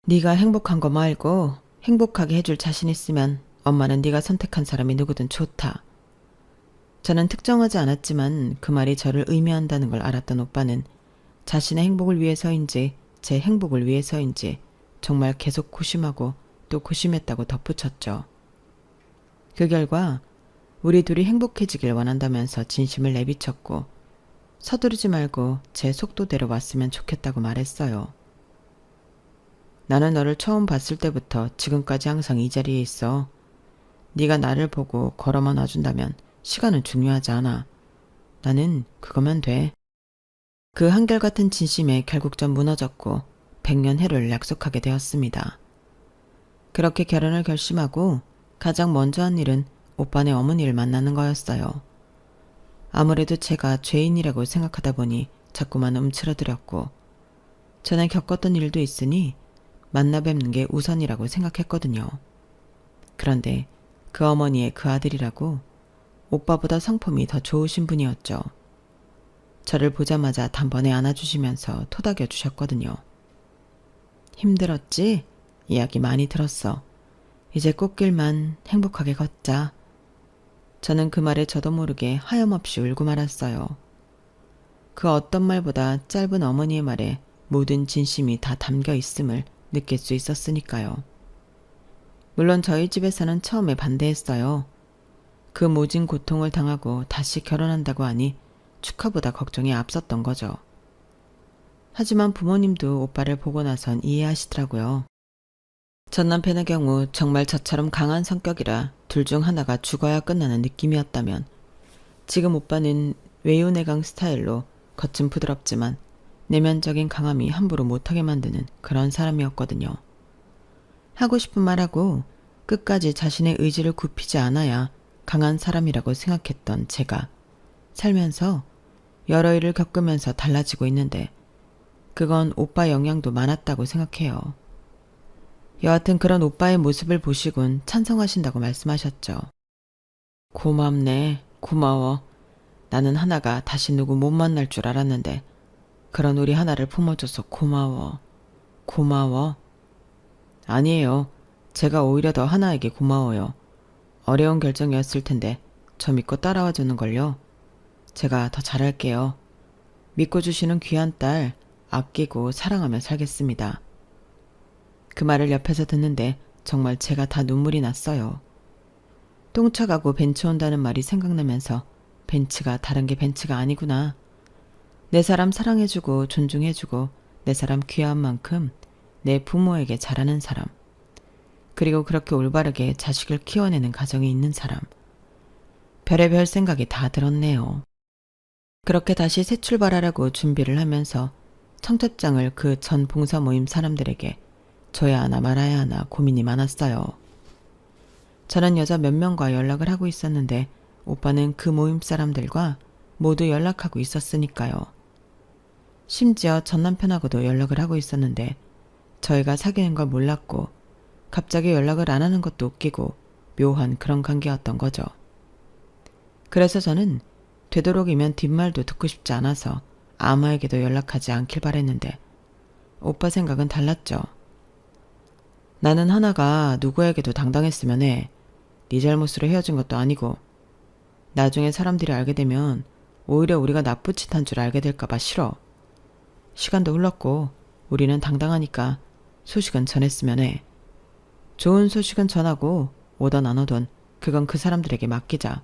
네가 행복한 거 말고 행복하게 해줄 자신 있으면 엄마는 네가 선택한 사람이 누구든 좋다. 저는 특정하지 않았지만 그 말이 저를 의미한다는 걸 알았던 오빠는 자신의 행복을 위해서인지 제 행복을 위해서인지 정말 계속 고심하고 또 고심했다고 덧붙였죠. 그 결과 우리 둘이 행복해지길 원한다면서 진심을 내비쳤고 서두르지 말고 제 속도대로 왔으면 좋겠다고 말했어요. 나는 너를 처음 봤을 때부터 지금까지 항상 이 자리에 있어. 네가 나를 보고 걸어만 와준다면 시간은 중요하지 않아. 나는 그거면 돼. 그 한결같은 진심에 결국 전 무너졌고 100년 해를 약속하게 되었습니다. 그렇게 결혼을 결심하고 가장 먼저 한 일은 오빠네 어머니를 만나는 거였어요. 아무래도 제가 죄인이라고 생각하다 보니 자꾸만 움츠러들었고 전에 겪었던 일도 있으니 만나 뵙는 게 우선이라고 생각했거든요. 그런데 그 어머니의 그 아들이라고 오빠보다 성품이 더 좋으신 분이었죠. 저를 보자마자 단번에 안아주시면서 토닥여 주셨거든요. 힘들었지? 이야기 많이 들었어. 이제 꽃길만 행복하게 걷자. 저는 그 말에 저도 모르게 하염없이 울고 말았어요. 그 어떤 말보다 짧은 어머니의 말에 모든 진심이 다 담겨 있음을 느낄 수 있었으니까요. 물론 저희 집에서는 처음에 반대했어요. 그 모진 고통을 당하고 다시 결혼한다고 하니 축하보다 걱정이 앞섰던 거죠. 하지만 부모님도 오빠를 보고 나선 이해하시더라고요. 전 남편의 경우 정말 저처럼 강한 성격이라 둘 중 하나가 죽어야 끝나는 느낌이었다면 지금 오빠는 외유내강 스타일로 겉은 부드럽지만 내면적인 강함이 함부로 못하게 만드는 그런 사람이었거든요. 하고 싶은 말하고 끝까지 자신의 의지를 굽히지 않아야 강한 사람이라고 생각했던 제가 살면서 여러 일을 겪으면서 달라지고 있는데 그건 오빠 영향도 많았다고 생각해요. 여하튼 그런 오빠의 모습을 보시곤 찬성하신다고 말씀하셨죠. 고맙네. 고마워. 나는 하나가 다시 누구 못 만날 줄 알았는데 그런 우리 하나를 품어줘서 고마워. 고마워. 아니에요. 제가 오히려 더 하나에게 고마워요. 어려운 결정이었을 텐데 저 믿고 따라와 주는 걸요. 제가 더 잘할게요. 믿고 주시는 귀한 딸 아끼고 사랑하며 살겠습니다. 그 말을 옆에서 듣는데 정말 제가 다 눈물이 났어요. 똥차 가고 벤츠 온다는 말이 생각나면서 벤츠가 다른 게 벤츠가 아니구나. 내 사람 사랑해주고 존중해주고 내 사람 귀한 만큼 내 부모에게 잘하는 사람, 그리고 그렇게 올바르게 자식을 키워내는 가정이 있는 사람. 별의별 생각이 다 들었네요. 그렇게 다시 새 출발하라고 준비를 하면서 청첩장을 그 전 봉사 모임 사람들에게 줘야 하나 말아야 하나 고민이 많았어요. 저는 여자 몇 명과 연락을 하고 있었는데 오빠는 그 모임 사람들과 모두 연락하고 있었으니까요. 심지어 전 남편하고도 연락을 하고 있었는데 저희가 사귀는 걸 몰랐고 갑자기 연락을 안 하는 것도 웃기고 묘한 그런 관계였던 거죠. 그래서 저는 되도록이면 뒷말도 듣고 싶지 않아서 아무에게도 연락하지 않길 바랬는데 오빠 생각은 달랐죠. 나는 하나가 누구에게도 당당했으면 해. 네 잘못으로 헤어진 것도 아니고 나중에 사람들이 알게 되면 오히려 우리가 나쁜 짓 한 줄 알게 될까봐 싫어. 시간도 흘렀고 우리는 당당하니까 소식은 전했으면 해. 좋은 소식은 전하고 오던 안 오던 그건 그 사람들에게 맡기자.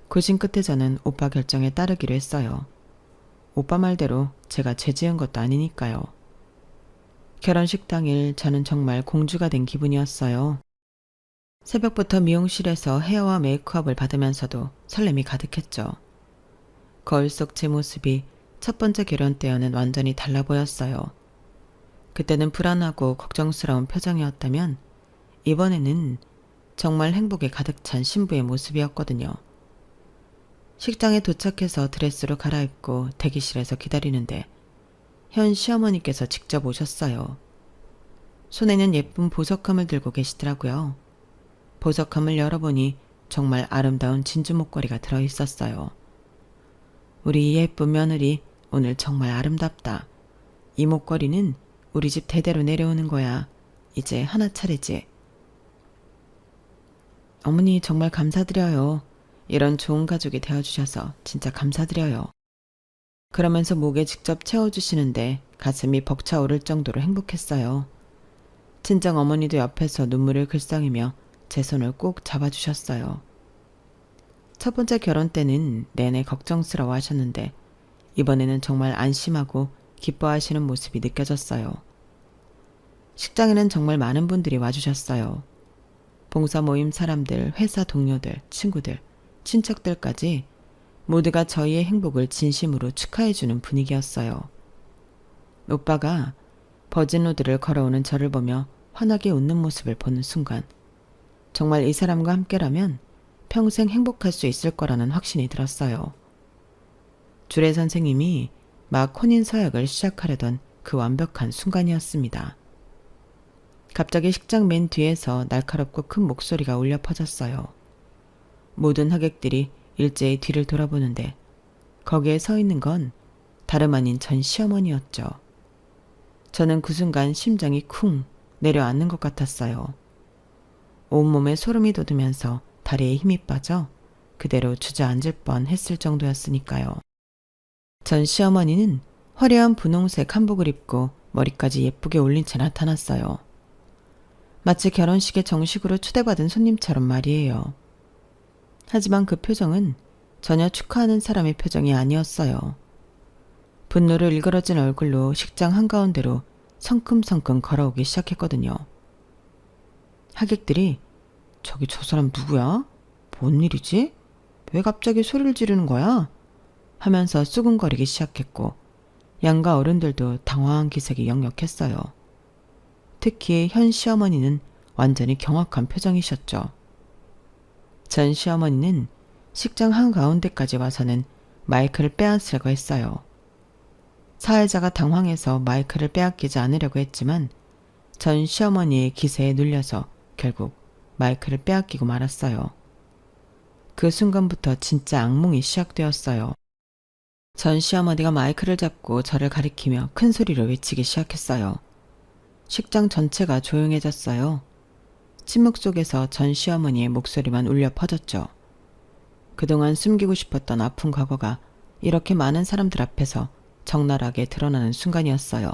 고심 끝에 저는 오빠 결정에 따르기로 했어요. 오빠 말대로 제가 죄 지은 것도 아니니까요. 결혼식 당일 저는 정말 공주가 된 기분이었어요. 새벽부터 미용실에서 헤어와 메이크업을 받으면서도 설렘이 가득했죠. 거울 속 제 모습이 첫 번째 결혼 때와는 완전히 달라 보였어요. 그때는 불안하고 걱정스러운 표정이었다면 이번에는 정말 행복에 가득 찬 신부의 모습이었거든요. 식장에 도착해서 드레스로 갈아입고 대기실에서 기다리는데 현 시어머니께서 직접 오셨어요. 손에는 예쁜 보석함을 들고 계시더라고요. 보석함을 열어보니 정말 아름다운 진주 목걸이가 들어있었어요. 우리 예쁜 며느리 오늘 정말 아름답다. 이 목걸이는 우리 집 대대로 내려오는 거야. 이제 하나 차례지. 어머니 정말 감사드려요. 이런 좋은 가족이 되어주셔서 진짜 감사드려요. 그러면서 목에 직접 채워주시는데 가슴이 벅차오를 정도로 행복했어요. 친정 어머니도 옆에서 눈물을 글썽이며 제 손을 꼭 잡아주셨어요. 첫 번째 결혼 때는 내내 걱정스러워 하셨는데 이번에는 정말 안심하고 기뻐하시는 모습이 느껴졌어요. 식장에는 정말 많은 분들이 와주셨어요. 봉사 모임 사람들, 회사 동료들, 친구들, 친척들까지 모두가 저희의 행복을 진심으로 축하해주는 분위기였어요. 오빠가 버진로드를 걸어오는 저를 보며 환하게 웃는 모습을 보는 순간 정말 이 사람과 함께라면 평생 행복할 수 있을 거라는 확신이 들었어요. 주례 선생님이 막 혼인 서약을 시작하려던 그 완벽한 순간이었습니다. 갑자기 식장 맨 뒤에서 날카롭고 큰 목소리가 울려 퍼졌어요. 모든 하객들이 일제히 뒤를 돌아보는데 거기에 서 있는 건 다름 아닌 전 시어머니였죠. 저는 그 순간 심장이 쿵 내려앉는 것 같았어요. 온몸에 소름이 돋으면서 다리에 힘이 빠져 그대로 주저앉을 뻔했을 정도였으니까요. 전 시어머니는 화려한 분홍색 한복을 입고 머리까지 예쁘게 올린 채 나타났어요. 마치 결혼식에 정식으로 초대받은 손님처럼 말이에요. 하지만 그 표정은 전혀 축하하는 사람의 표정이 아니었어요. 분노를 일그러진 얼굴로 식장 한가운데로 성큼성큼 걸어오기 시작했거든요. 하객들이 저기 저 사람 누구야? 뭔 일이지? 왜 갑자기 소리를 지르는 거야? 하면서 수군거리기 시작했고 양가 어른들도 당황한 기색이 역력했어요. 특히 현 시어머니는 완전히 경악한 표정이셨죠. 전 시어머니는 식장 한가운데까지 와서는 마이크를 빼앗으려고 했어요. 사회자가 당황해서 마이크를 빼앗기지 않으려고 했지만 전 시어머니의 기세에 눌려서 결국 마이크를 빼앗기고 말았어요. 그 순간부터 진짜 악몽이 시작되었어요. 전 시어머니가 마이크를 잡고 저를 가리키며 큰 소리로 외치기 시작했어요. 식장 전체가 조용해졌어요. 침묵 속에서 전 시어머니의 목소리만 울려 퍼졌죠. 그동안 숨기고 싶었던 아픈 과거가 이렇게 많은 사람들 앞에서 적나라하게 드러나는 순간이었어요.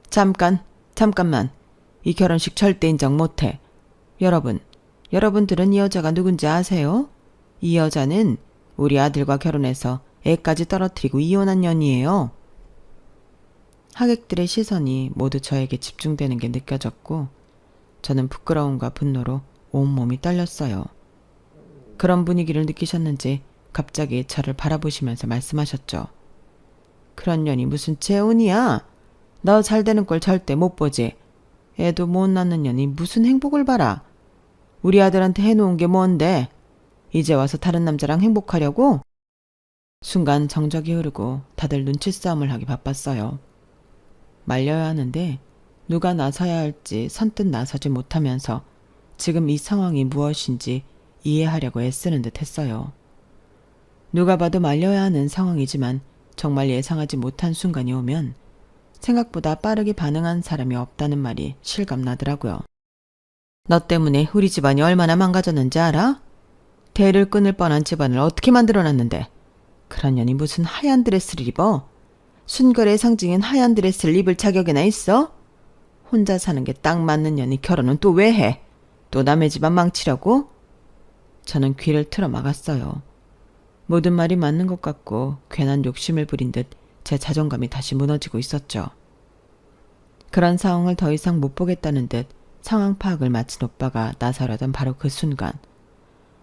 잠깐만. 이 결혼식 절대 인정 못해. 여러분들은 이 여자가 누군지 아세요? 이 여자는 우리 아들과 결혼해서 애까지 떨어뜨리고 이혼한 년이에요. 하객들의 시선이 모두 저에게 집중되는 게 느껴졌고 저는 부끄러움과 분노로 온몸이 떨렸어요. 그런 분위기를 느끼셨는지 갑자기 저를 바라보시면서 말씀하셨죠. 그런 년이 무슨 재혼이야? 너 잘되는 꼴 절대 못 보지. 애도 못 낳는 년이 무슨 행복을 바라. 우리 아들한테 해놓은 게 뭔데? 이제 와서 다른 남자랑 행복하려고? 순간 정적이 흐르고 다들 눈치싸움을 하기 바빴어요. 말려야 하는데 누가 나서야 할지 선뜻 나서지 못하면서 지금 이 상황이 무엇인지 이해하려고 애쓰는 듯 했어요. 누가 봐도 말려야 하는 상황이지만 정말 예상하지 못한 순간이 오면 생각보다 빠르게 반응한 사람이 없다는 말이 실감나더라고요. 너 때문에 우리 집안이 얼마나 망가졌는지 알아? 대를 끊을 뻔한 집안을 어떻게 만들어놨는데 그런 년이 무슨 하얀 드레스를 입어? 순결의 상징인 하얀 드레스를 입을 자격이나 있어? 혼자 사는 게 딱 맞는 년이 결혼은 또 왜 해? 또 남의 집안 망치려고? 저는 귀를 틀어 막았어요. 모든 말이 맞는 것 같고 괜한 욕심을 부린 듯 제 자존감이 다시 무너지고 있었죠. 그런 상황을 더 이상 못 보겠다는 듯 상황 파악을 마친 오빠가 나서려던 바로 그 순간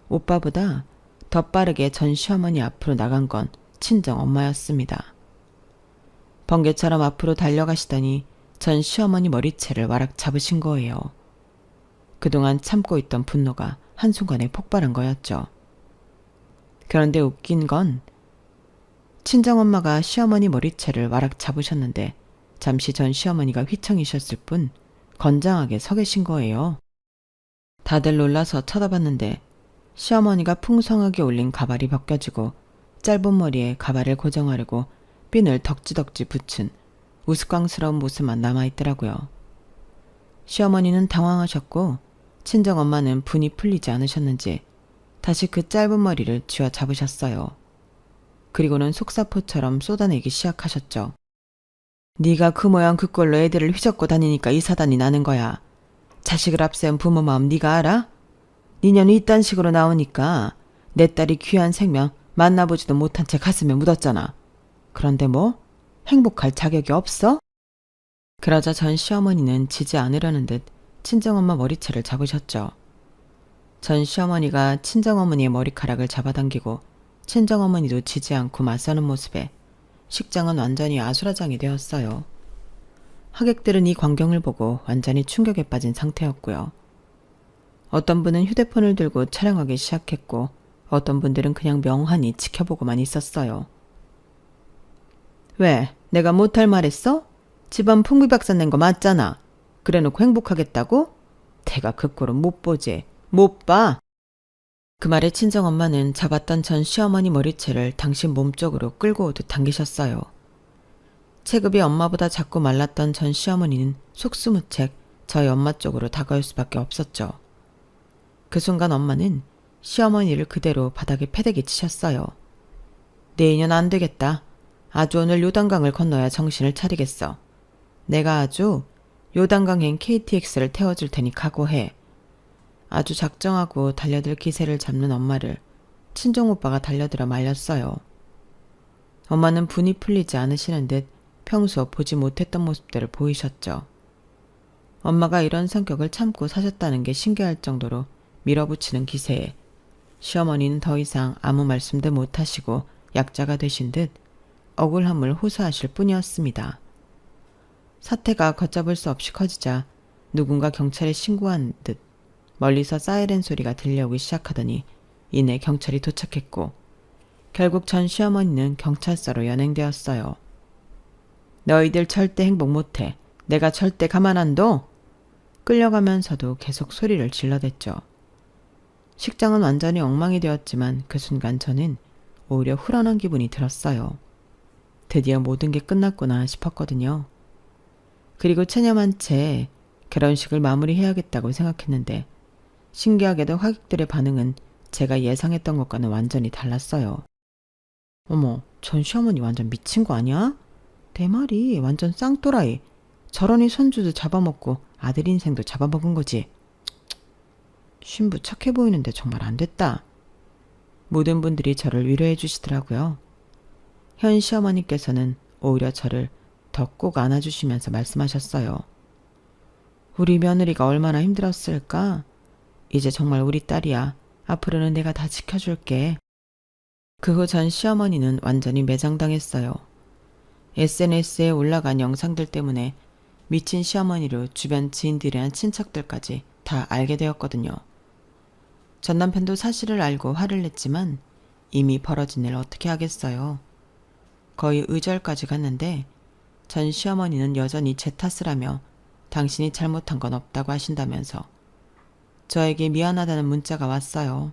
오빠보다 더 빠르게 전 시어머니 앞으로 나간 건 친정 엄마였습니다. 번개처럼 앞으로 달려가시더니 전 시어머니 머리채를 와락 잡으신 거예요. 그동안 참고 있던 분노가 한순간에 폭발한 거였죠. 그런데 웃긴 건 친정엄마가 시어머니 머리채를 와락 잡으셨는데 잠시 전 시어머니가 휘청이셨을 뿐 건장하게 서 계신 거예요. 다들 놀라서 쳐다봤는데 시어머니가 풍성하게 올린 가발이 벗겨지고 짧은 머리에 가발을 고정하려고 핀을 덕지덕지 붙인 우스꽝스러운 모습만 남아있더라고요. 시어머니는 당황하셨고 친정엄마는 분이 풀리지 않으셨는지 다시 그 짧은 머리를 쥐어 잡으셨어요. 그리고는 속사포처럼 쏟아내기 시작하셨죠. 네가 그 모양 그 꼴로 애들을 휘젓고 다니니까 이 사단이 나는 거야. 자식을 앞세운 부모 마음 네가 알아? 니년이 이딴 식으로 나오니까 내 딸이 귀한 생명 만나보지도 못한 채 가슴에 묻었잖아. 그런데 뭐? 행복할 자격이 없어? 그러자 전 시어머니는 지지 않으려는 듯 친정엄마 머리채를 잡으셨죠. 전 시어머니가 친정어머니의 머리카락을 잡아당기고 친정어머니도 지지 않고 맞서는 모습에 식장은 완전히 아수라장이 되었어요. 하객들은 이 광경을 보고 완전히 충격에 빠진 상태였고요. 어떤 분은 휴대폰을 들고 촬영하기 시작했고 어떤 분들은 그냥 멍하니 지켜보고만 있었어요. 왜? 내가 못할 말 했어? 집안 풍비박산 낸 거 맞잖아. 그래놓고 행복하겠다고? 대가 그 꼴은 못 보지. 못 봐. 그 말에 친정엄마는 잡았던 전 시어머니 머리채를 당신 몸쪽으로 끌고 오듯 당기셨어요. 체급이 엄마보다 작고 말랐던 전 시어머니는 속수무책 저희 엄마 쪽으로 다가올 수밖에 없었죠. 그 순간 엄마는 시어머니를 그대로 바닥에 패대기 치셨어요. 내 인연 안 되겠다. 아주 오늘 요단강을 건너야 정신을 차리겠어. 내가 아주 요단강행 KTX를 태워줄 테니 각오해. 아주 작정하고 달려들 기세를 잡는 엄마를 친정오빠가 달려들어 말렸어요. 엄마는 분이 풀리지 않으시는 듯 평소 보지 못했던 모습들을 보이셨죠. 엄마가 이런 성격을 참고 사셨다는 게 신기할 정도로 밀어붙이는 기세에 시어머니는 더 이상 아무 말씀도 못하시고 약자가 되신 듯 억울함을 호소하실 뿐이었습니다. 사태가 걷잡을 수 없이 커지자 누군가 경찰에 신고한 듯 멀리서 사이렌 소리가 들려오기 시작하더니 이내 경찰이 도착했고 결국 전 시어머니는 경찰서로 연행되었어요. 너희들 절대 행복 못해. 내가 절대 가만 안 둬. 끌려가면서도 계속 소리를 질러댔죠. 식장은 완전히 엉망이 되었지만 그 순간 저는 오히려 후련한 기분이 들었어요. 드디어 모든 게 끝났구나 싶었거든요. 그리고 체념한 채 결혼식을 마무리해야겠다고 생각했는데 신기하게도 하객들의 반응은 제가 예상했던 것과는 완전히 달랐어요. 어머, 전 시어머니 완전 미친 거 아니야? 내 말이 완전 쌍또라이. 저러니 손주도 잡아먹고 아들 인생도 잡아먹은 거지. 신부 착해 보이는데 정말 안 됐다. 모든 분들이 저를 위로해 주시더라고요. 현 시어머니께서는 오히려 저를 더 꼭 안아주시면서 말씀하셨어요. 우리 며느리가 얼마나 힘들었을까? 이제 정말 우리 딸이야. 앞으로는 내가 다 지켜줄게. 그 후 전 시어머니는 완전히 매장당했어요. SNS에 올라간 영상들 때문에 미친 시어머니로 주변 지인들이나 친척들까지 다 알게 되었거든요. 전 남편도 사실을 알고 화를 냈지만 이미 벌어진 일 어떻게 하겠어요. 거의 의절까지 갔는데 전 시어머니는 여전히 제 탓을 하며 당신이 잘못한 건 없다고 하신다면서 저에게 미안하다는 문자가 왔어요.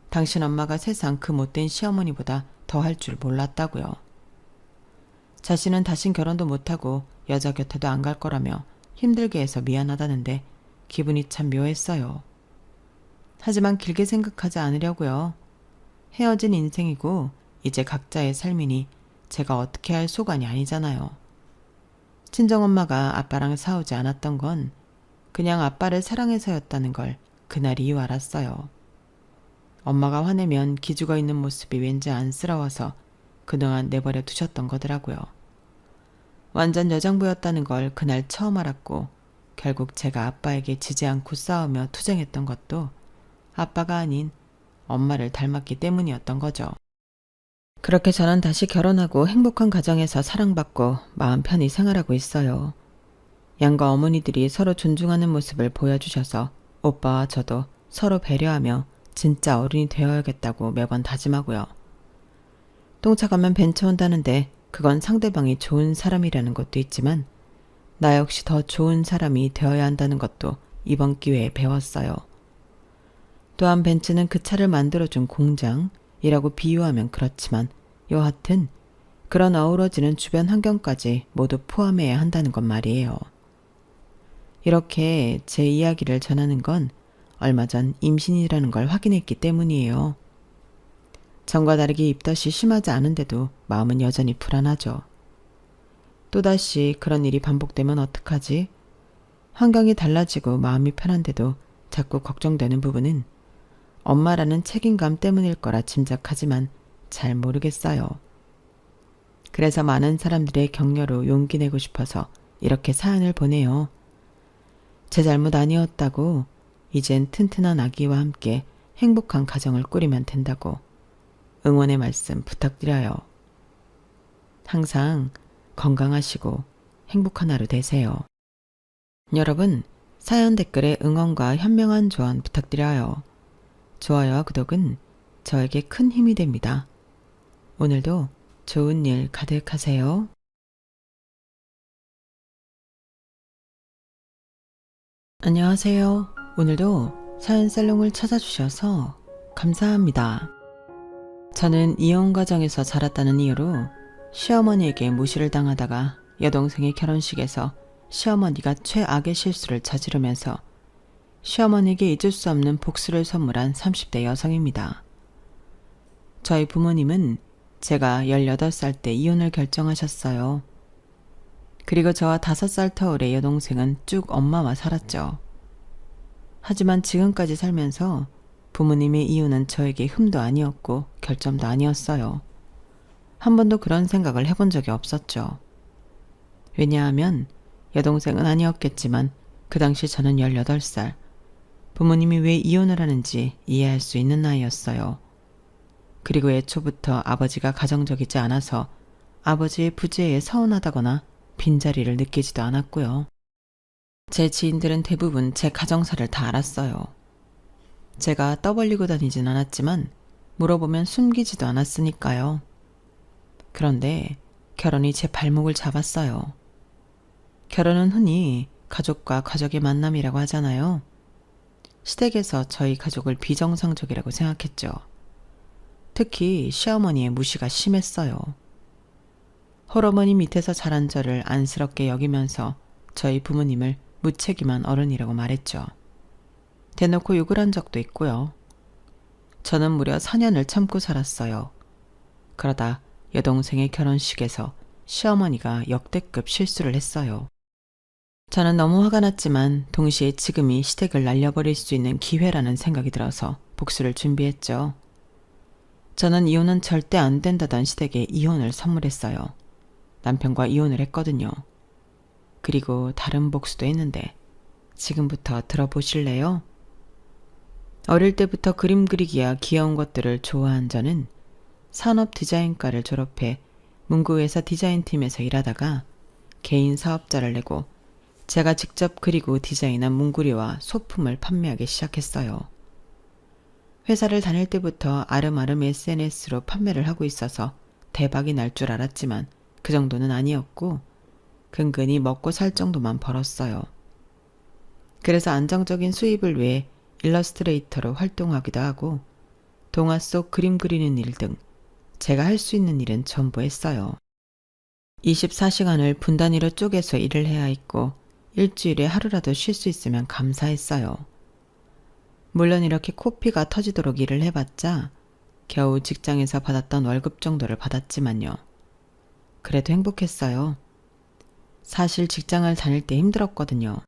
당신 엄마가 세상 그 못된 시어머니보다 더 할 줄 몰랐다고요. 자신은 다신 결혼도 못하고 여자 곁에도 안 갈 거라며 힘들게 해서 미안하다는데 기분이 참 묘했어요. 하지만 길게 생각하지 않으려고요. 헤어진 인생이고 이제 각자의 삶이니 제가 어떻게 할 소관이 아니잖아요. 친정엄마가 아빠랑 싸우지 않았던 건 그냥 아빠를 사랑해서였다는 걸 그날 이후 알았어요. 엄마가 화내면 기죽어 있는 모습이 왠지 안쓰러워서 그동안 내버려 두셨던 거더라고요. 완전 여장부였다는 걸 그날 처음 알았고 결국 제가 아빠에게 지지 않고 싸우며 투쟁했던 것도 아빠가 아닌 엄마를 닮았기 때문이었던 거죠. 그렇게 저는 다시 결혼하고 행복한 가정에서 사랑받고 마음 편히 생활하고 있어요. 양가 어머니들이 서로 존중하는 모습을 보여주셔서 오빠와 저도 서로 배려하며 진짜 어른이 되어야겠다고 매번 다짐하고요. 똥차 가면 벤처 온다는데 그건 상대방이 좋은 사람이라는 것도 있지만 나 역시 더 좋은 사람이 되어야 한다는 것도 이번 기회에 배웠어요. 또한 벤츠는 그 차를 만들어준 공장이라고 비유하면 그렇지만 여하튼 그런 어우러지는 주변 환경까지 모두 포함해야 한다는 것 말이에요. 이렇게 제 이야기를 전하는 건 얼마 전 임신이라는 걸 확인했기 때문이에요. 전과 다르게 입덧이 심하지 않은데도 마음은 여전히 불안하죠. 또다시 그런 일이 반복되면 어떡하지? 환경이 달라지고 마음이 편한데도 자꾸 걱정되는 부분은 엄마라는 책임감 때문일 거라 짐작하지만 잘 모르겠어요. 그래서 많은 사람들의 격려로 용기 내고 싶어서 이렇게 사연을 보내요. 제 잘못 아니었다고, 이젠 튼튼한 아기와 함께 행복한 가정을 꾸리면 된다고 응원의 말씀 부탁드려요. 항상 건강하시고 행복한 하루 되세요. 여러분, 사연 댓글에 응원과 현명한 조언 부탁드려요. 좋아요와 구독은 저에게 큰 힘이 됩니다. 오늘도 좋은 일 가득하세요. 안녕하세요. 오늘도 사연 살롱을 찾아주셔서 감사합니다. 저는 이혼 가정에서 자랐다는 이유로 시어머니에게 무시를 당하다가 여동생의 결혼식에서 시어머니가 최악의 실수를 저지르면서 시어머니에게 잊을 수 없는 복수를 선물한 30대 여성입니다. 저희 부모님은 제가 18살 때 이혼을 결정하셨어요. 그리고 저와 5살 터울의 여동생은 쭉 엄마와 살았죠. 하지만 지금까지 살면서 부모님의 이혼은 저에게 흠도 아니었고 결점도 아니었어요. 한 번도 그런 생각을 해본 적이 없었죠. 왜냐하면 여동생은 아니었겠지만 그 당시 저는 18살, 부모님이 왜 이혼을 하는지 이해할 수 있는 나이였어요. 그리고 애초부터 아버지가 가정적이지 않아서 아버지의 부재에 서운하다거나 빈자리를 느끼지도 않았고요. 제 지인들은 대부분 제 가정사를 다 알았어요. 제가 떠벌리고 다니진 않았지만 물어보면 숨기지도 않았으니까요. 그런데 결혼이 제 발목을 잡았어요. 결혼은 흔히 가족과 가족의 만남이라고 하잖아요. 시댁에서 저희 가족을 비정상적이라고 생각했죠. 특히 시어머니의 무시가 심했어요. 홀어머니 밑에서 자란 저를 안쓰럽게 여기면서 저희 부모님을 무책임한 어른이라고 말했죠. 대놓고 욕을 한 적도 있고요. 저는 무려 4년을 참고 살았어요. 그러다 여동생의 결혼식에서 시어머니가 역대급 실수를 했어요. 저는 너무 화가 났지만 동시에 지금이 시댁을 날려버릴 수 있는 기회라는 생각이 들어서 복수를 준비했죠. 저는 이혼은 절대 안 된다던 시댁에 이혼을 선물했어요. 남편과 이혼을 했거든요. 그리고 다른 복수도 했는데 지금부터 들어보실래요? 어릴 때부터 그림 그리기야 귀여운 것들을 좋아한 저는 산업 디자인과를 졸업해 문구회사 디자인팀에서 일하다가 개인 사업자를 내고 제가 직접 그리고 디자인한 문구리와 소품을 판매하기 시작했어요. 회사를 다닐 때부터 아름아름 SNS로 판매를 하고 있어서 대박이 날 줄 알았지만 그 정도는 아니었고 근근히 먹고 살 정도만 벌었어요. 그래서 안정적인 수입을 위해 일러스트레이터로 활동하기도 하고 동화 속 그림 그리는 일 등 제가 할 수 있는 일은 전부 했어요. 24시간을 분단위로 쪼개서 일을 해야 했고 일주일에 하루라도 쉴 수 있으면 감사했어요. 물론 이렇게 코피가 터지도록 일을 해봤자 겨우 직장에서 받았던 월급 정도를 받았지만요. 그래도 행복했어요. 사실 직장을 다닐 때 힘들었거든요.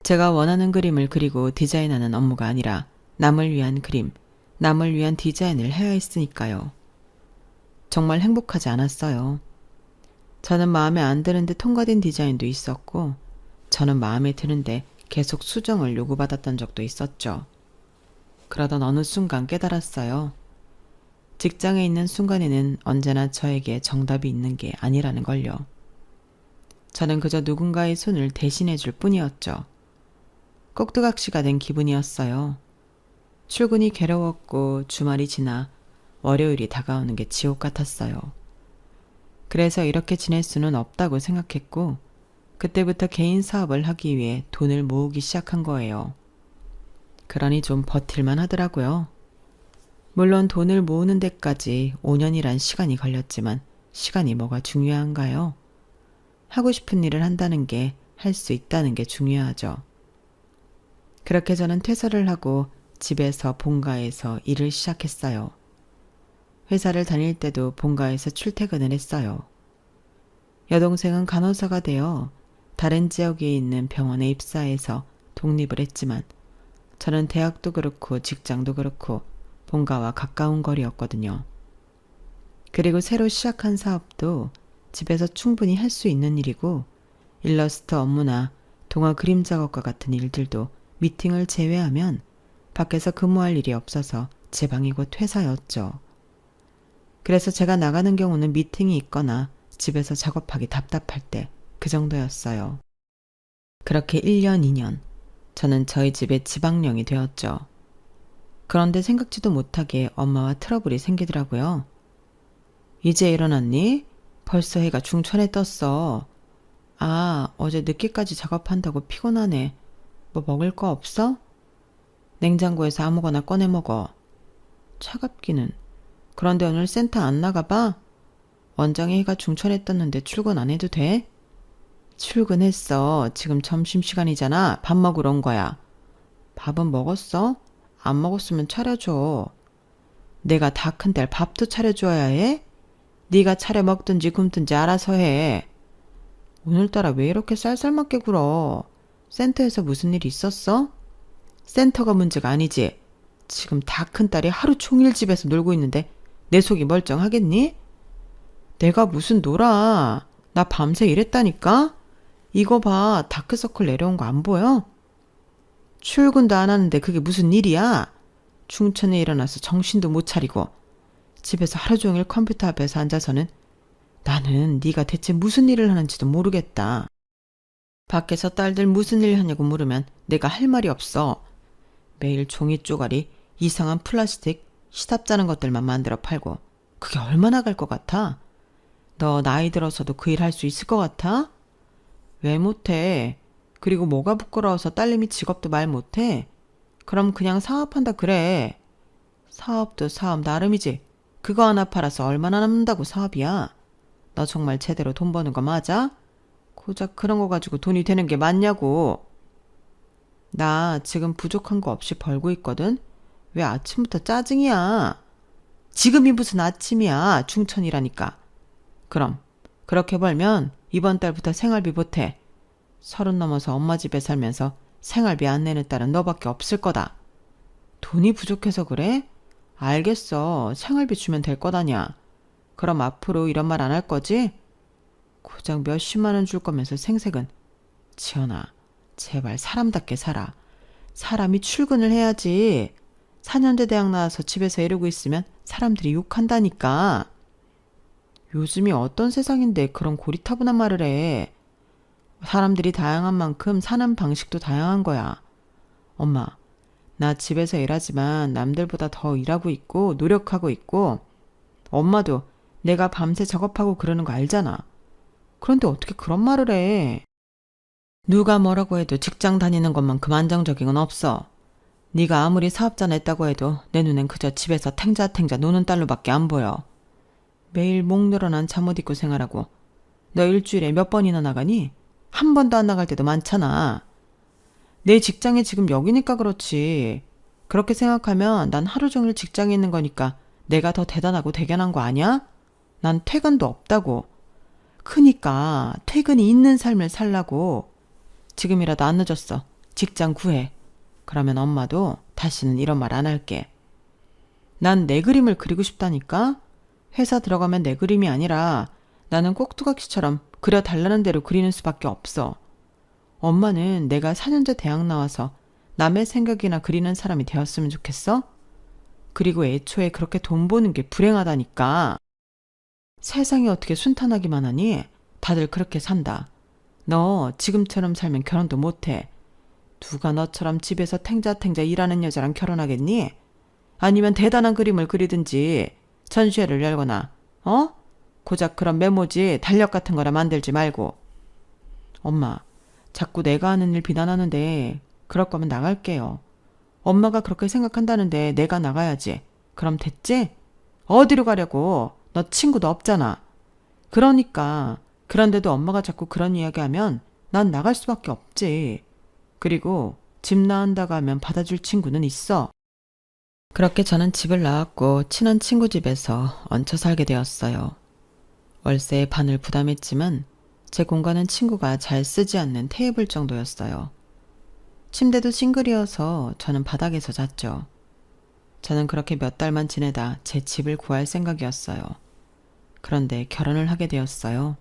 제가 원하는 그림을 그리고 디자인하는 업무가 아니라 남을 위한 그림, 남을 위한 디자인을 해야 했으니까요. 정말 행복하지 않았어요. 저는 마음에 안 드는데 통과된 디자인도 있었고, 저는 마음에 드는데 계속 수정을 요구받았던 적도 있었죠. 그러던 어느 순간 깨달았어요. 직장에 있는 순간에는 언제나 저에게 정답이 있는 게 아니라는 걸요. 저는 그저 누군가의 손을 대신해 줄 뿐이었죠. 꼭두각시가 된 기분이었어요. 출근이 괴로웠고 주말이 지나 월요일이 다가오는 게 지옥 같았어요. 그래서 이렇게 지낼 수는 없다고 생각했고, 그때부터 개인 사업을 하기 위해 돈을 모으기 시작한 거예요. 그러니 좀 버틸만 하더라고요. 물론 돈을 모으는 데까지 5년이란 시간이 걸렸지만 시간이 뭐가 중요한가요? 하고 싶은 일을 한다는 게, 할 수 있다는 게 중요하죠. 그렇게 저는 퇴사를 하고 집에서 본가에서 일을 시작했어요. 회사를 다닐 때도 본가에서 출퇴근을 했어요. 여동생은 간호사가 되어 다른 지역에 있는 병원에 입사해서 독립을 했지만, 저는 대학도 그렇고 직장도 그렇고 본가와 가까운 거리였거든요. 그리고 새로 시작한 사업도 집에서 충분히 할 수 있는 일이고, 일러스트 업무나 동화 그림 작업과 같은 일들도 미팅을 제외하면 밖에서 근무할 일이 없어서 제 방이 곧 회사였죠. 그래서 제가 나가는 경우는 미팅이 있거나 집에서 작업하기 답답할 때 그 정도였어요. 그렇게 1년, 2년 저는 저희 집의 지방령이 되었죠. 그런데 생각지도 못하게 엄마와 트러블이 생기더라고요. 이제 일어났니? 벌써 해가 중천에 떴어. 아, 어제 늦게까지 작업한다고 피곤하네. 뭐 먹을 거 없어? 냉장고에서 아무거나 꺼내 먹어. 차갑기는. 그런데 오늘 센터 안 나가봐? 원장이 해가 중천에 떴는데 출근 안 해도 돼? 출근했어. 지금 점심시간이잖아. 밥 먹으러 온 거야. 밥은 먹었어? 안 먹었으면 차려줘. 내가 다 큰데 밥도 차려줘야 해? 네가 차려 먹든지 굶든지 알아서 해. 오늘따라 왜 이렇게 쌀쌀맞게 굴어? 센터에서 무슨 일 있었어? 센터가 문제가 아니지. 지금 다 큰딸이 하루 종일 집에서 놀고 있는데 내 속이 멀쩡하겠니? 내가 무슨 놀아. 나 밤새 일했다니까? 이거 봐. 다크서클 내려온 거 안 보여? 출근도 안 하는데 그게 무슨 일이야? 중천에 일어나서 정신도 못 차리고 집에서 하루 종일 컴퓨터 앞에서 앉아서는, 나는 네가 대체 무슨 일을 하는지도 모르겠다. 밖에서 딸들 무슨 일 하냐고 물으면 내가 할 말이 없어. 매일 종이 쪼가리, 이상한 플라스틱, 시답 자는 것들만 만들어 팔고 그게 얼마나 갈 것 같아? 너 나이 들어서도 그 일 할 수 있을 것 같아? 왜 못해? 그리고 뭐가 부끄러워서 딸내미 직업도 말 못해? 그럼 그냥 사업한다 그래. 사업도 사업 나름이지. 그거 하나 팔아서 얼마나 남는다고 사업이야. 너 정말 제대로 돈 버는 거 맞아? 고작 그런 거 가지고 돈이 되는 게 맞냐고. 나 지금 부족한 거 없이 벌고 있거든. 왜 아침부터 짜증이야? 지금이 무슨 아침이야. 중천이라니까. 그럼 그렇게 벌면 이번 달부터 생활비 보태. 30 넘어서 엄마 집에 살면서 생활비 안 내는 딸은 너밖에 없을 거다. 돈이 부족해서 그래? 알겠어. 생활비 주면 될 거다냐. 그럼 앞으로 이런 말 안 할 거지? 고작 몇십만 원 줄 거면서 생색은. 지연아, 제발 사람답게 살아. 사람이 출근을 해야지. 4년제 대학 나와서 집에서 이러고 있으면 사람들이 욕한다니까. 요즘이 어떤 세상인데 그런 고리타분한 말을 해. 사람들이 다양한 만큼 사는 방식도 다양한 거야. 엄마, 나 집에서 일하지만 남들보다 더 일하고 있고 노력하고 있고, 엄마도 내가 밤새 작업하고 그러는 거 알잖아. 그런데 어떻게 그런 말을 해? 누가 뭐라고 해도 직장 다니는 것만큼 안정적인 건 없어. 네가 아무리 사업자 냈다고 해도 내 눈엔 그저 집에서 탱자탱자 노는 딸로밖에 안 보여. 매일 목 늘어난 잠옷 입고 생활하고. 너 일주일에 몇 번이나 나가니? 한 번도 안 나갈 때도 많잖아. 내 직장이 지금 여기니까 그렇지. 그렇게 생각하면 난 하루 종일 직장에 있는 거니까 내가 더 대단하고 대견한 거 아니야? 난 퇴근도 없다고. 크니까 퇴근이 있는 삶을 살라고. 지금이라도 안 늦었어. 직장 구해. 그러면 엄마도 다시는 이런 말 안 할게. 난 내 그림을 그리고 싶다니까? 회사 들어가면 내 그림이 아니라 나는 꼭두각시처럼 그려달라는 대로 그리는 수밖에 없어. 엄마는 내가 4년제 대학 나와서 남의 생각이나 그리는 사람이 되었으면 좋겠어? 그리고 애초에 그렇게 돈 버는 게 불행하다니까. 세상이 어떻게 순탄하기만 하니? 다들 그렇게 산다. 너 지금처럼 살면 결혼도 못해. 누가 너처럼 집에서 탱자탱자 일하는 여자랑 결혼하겠니? 아니면 대단한 그림을 그리든지 전시회를 열거나 고작 그런 메모지 달력 같은 거라 만들지 말고. 엄마, 자꾸 내가 하는 일 비난하는데 그럴 거면 나갈게요. 엄마가 그렇게 생각한다는데 내가 나가야지. 그럼 됐지? 어디로 가려고? 너 친구도 없잖아. 그러니까 그런데도 엄마가 자꾸 그런 이야기하면 난 나갈 수밖에 없지. 그리고 집 나간다고 하면 받아줄 친구는 있어. 그렇게 저는 집을 나왔고 친한 친구 집에서 얹혀 살게 되었어요. 월세의 반을 부담했지만 제 공간은 친구가 잘 쓰지 않는 테이블 정도였어요. 침대도 싱글이어서 저는 바닥에서 잤죠. 저는 그렇게 몇 달만 지내다 제 집을 구할 생각이었어요. 그런데 결혼을 하게 되었어요.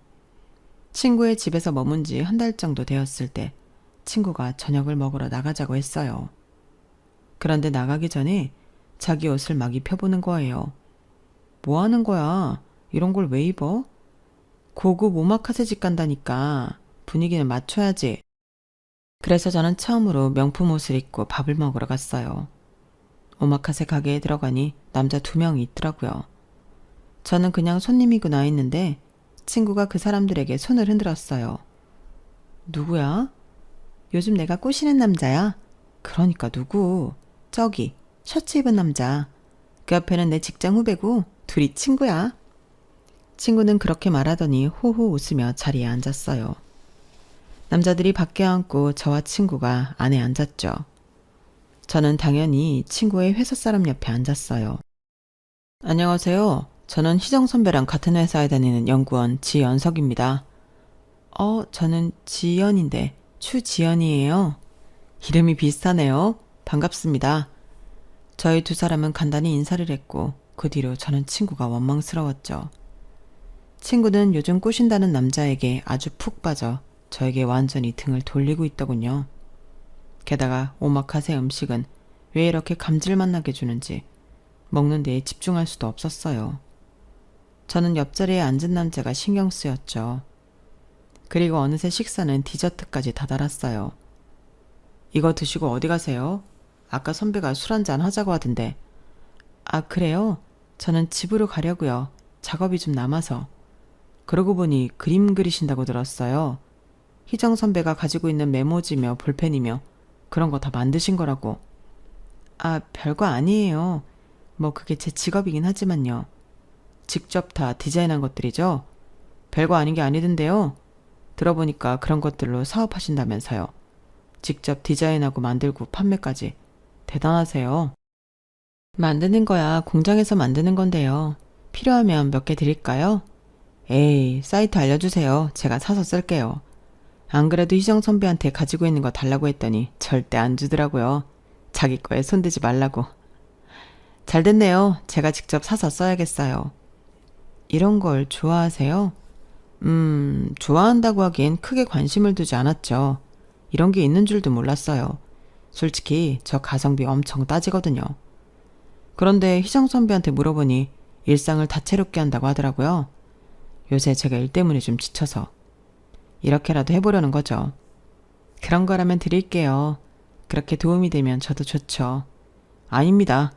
친구의 집에서 머문 지 한 달 정도 되었을 때 친구가 저녁을 먹으러 나가자고 했어요. 그런데 나가기 전에 자기 옷을 막 입혀보는 거예요. 뭐 하는 거야? 이런 걸 왜 입어? 고급 오마카세 집 간다니까 분위기는 맞춰야지. 그래서 저는 처음으로 명품 옷을 입고 밥을 먹으러 갔어요. 오마카세 가게에 들어가니 남자 2명이 있더라고요. 저는 그냥 손님이구나 했는데 친구가 그 사람들에게 손을 흔들었어요. 누구야? 요즘 내가 꼬시는 남자야. 그러니까 누구? 저기 셔츠 입은 남자. 그 옆에는 내 직장 후배고 둘이 친구야. 친구는 그렇게 말하더니 호호 웃으며 자리에 앉았어요. 남자들이 밖에 앉고 저와 친구가 안에 앉았죠. 저는 당연히 친구의 회사 사람 옆에 앉았어요. 안녕하세요. 저는 희정 선배랑 같은 회사에 다니는 연구원 지연석입니다. 저는 지연인데 추지연이에요. 이름이 비슷하네요. 반갑습니다. 저희 2사람은 간단히 인사를 했고 그 뒤로 저는 친구가 원망스러웠죠. 친구는 요즘 꼬신다는 남자에게 아주 푹 빠져 저에게 완전히 등을 돌리고 있더군요. 게다가 오마카세 음식은 왜 이렇게 감질맛 나게 주는지 먹는 데에 집중할 수도 없었어요. 저는 옆자리에 앉은 남자가 신경 쓰였죠. 그리고 어느새 식사는 디저트까지 다다랐어요. 이거 드시고 어디 가세요? 아까 선배가 술 한잔 하자고 하던데. 아, 그래요? 저는 집으로 가려고요. 작업이 좀 남아서. 그러고 보니 그림 그리신다고 들었어요. 희정 선배가 가지고 있는 메모지며 볼펜이며 그런 거 다 만드신 거라고. 아, 별거 아니에요. 뭐 그게 제 직업이긴 하지만요. 직접 다 디자인한 것들이죠? 별거 아닌 게 아니던데요. 들어보니까 그런 것들로 사업하신다면서요. 직접 디자인하고 만들고 판매까지. 대단하세요. 만드는 거야 공장에서 만드는 건데요. 필요하면 몇 개 드릴까요? 에이, 사이트 알려주세요. 제가 사서 쓸게요. 안 그래도 희정 선배한테 가지고 있는 거 달라고 했더니 절대 안 주더라고요. 자기 거에 손대지 말라고. 잘 됐네요. 제가 직접 사서 써야겠어요. 이런 걸 좋아하세요? 좋아한다고 하기엔 크게 관심을 두지 않았죠. 이런 게 있는 줄도 몰랐어요. 솔직히 저 가성비 엄청 따지거든요. 그런데 희정 선배한테 물어보니 일상을 다채롭게 한다고 하더라고요. 요새 제가 일 때문에 좀 지쳐서. 이렇게라도 해보려는 거죠. 그런 거라면 드릴게요. 그렇게 도움이 되면 저도 좋죠. 아닙니다.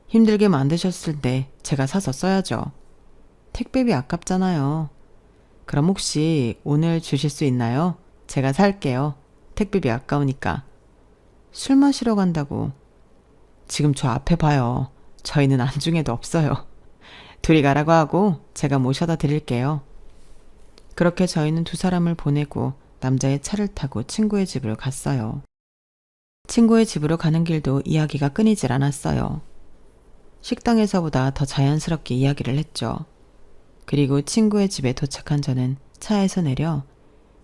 힘들게 만드셨을 때 제가 사서 써야죠. 택배비 아깝잖아요. 그럼 혹시 오늘 주실 수 있나요? 제가 살게요. 택배비 아까우니까. 술 마시러 간다고. 지금 저 앞에 봐요. 저희는 안중에도 없어요. 둘이 가라고 하고 제가 모셔다 드릴게요. 그렇게 저희는 2사람을 보내고 남자의 차를 타고 친구의 집으로 갔어요. 친구의 집으로 가는 길도 이야기가 끊이질 않았어요. 식당에서보다 더 자연스럽게 이야기를 했죠. 그리고 친구의 집에 도착한 저는 차에서 내려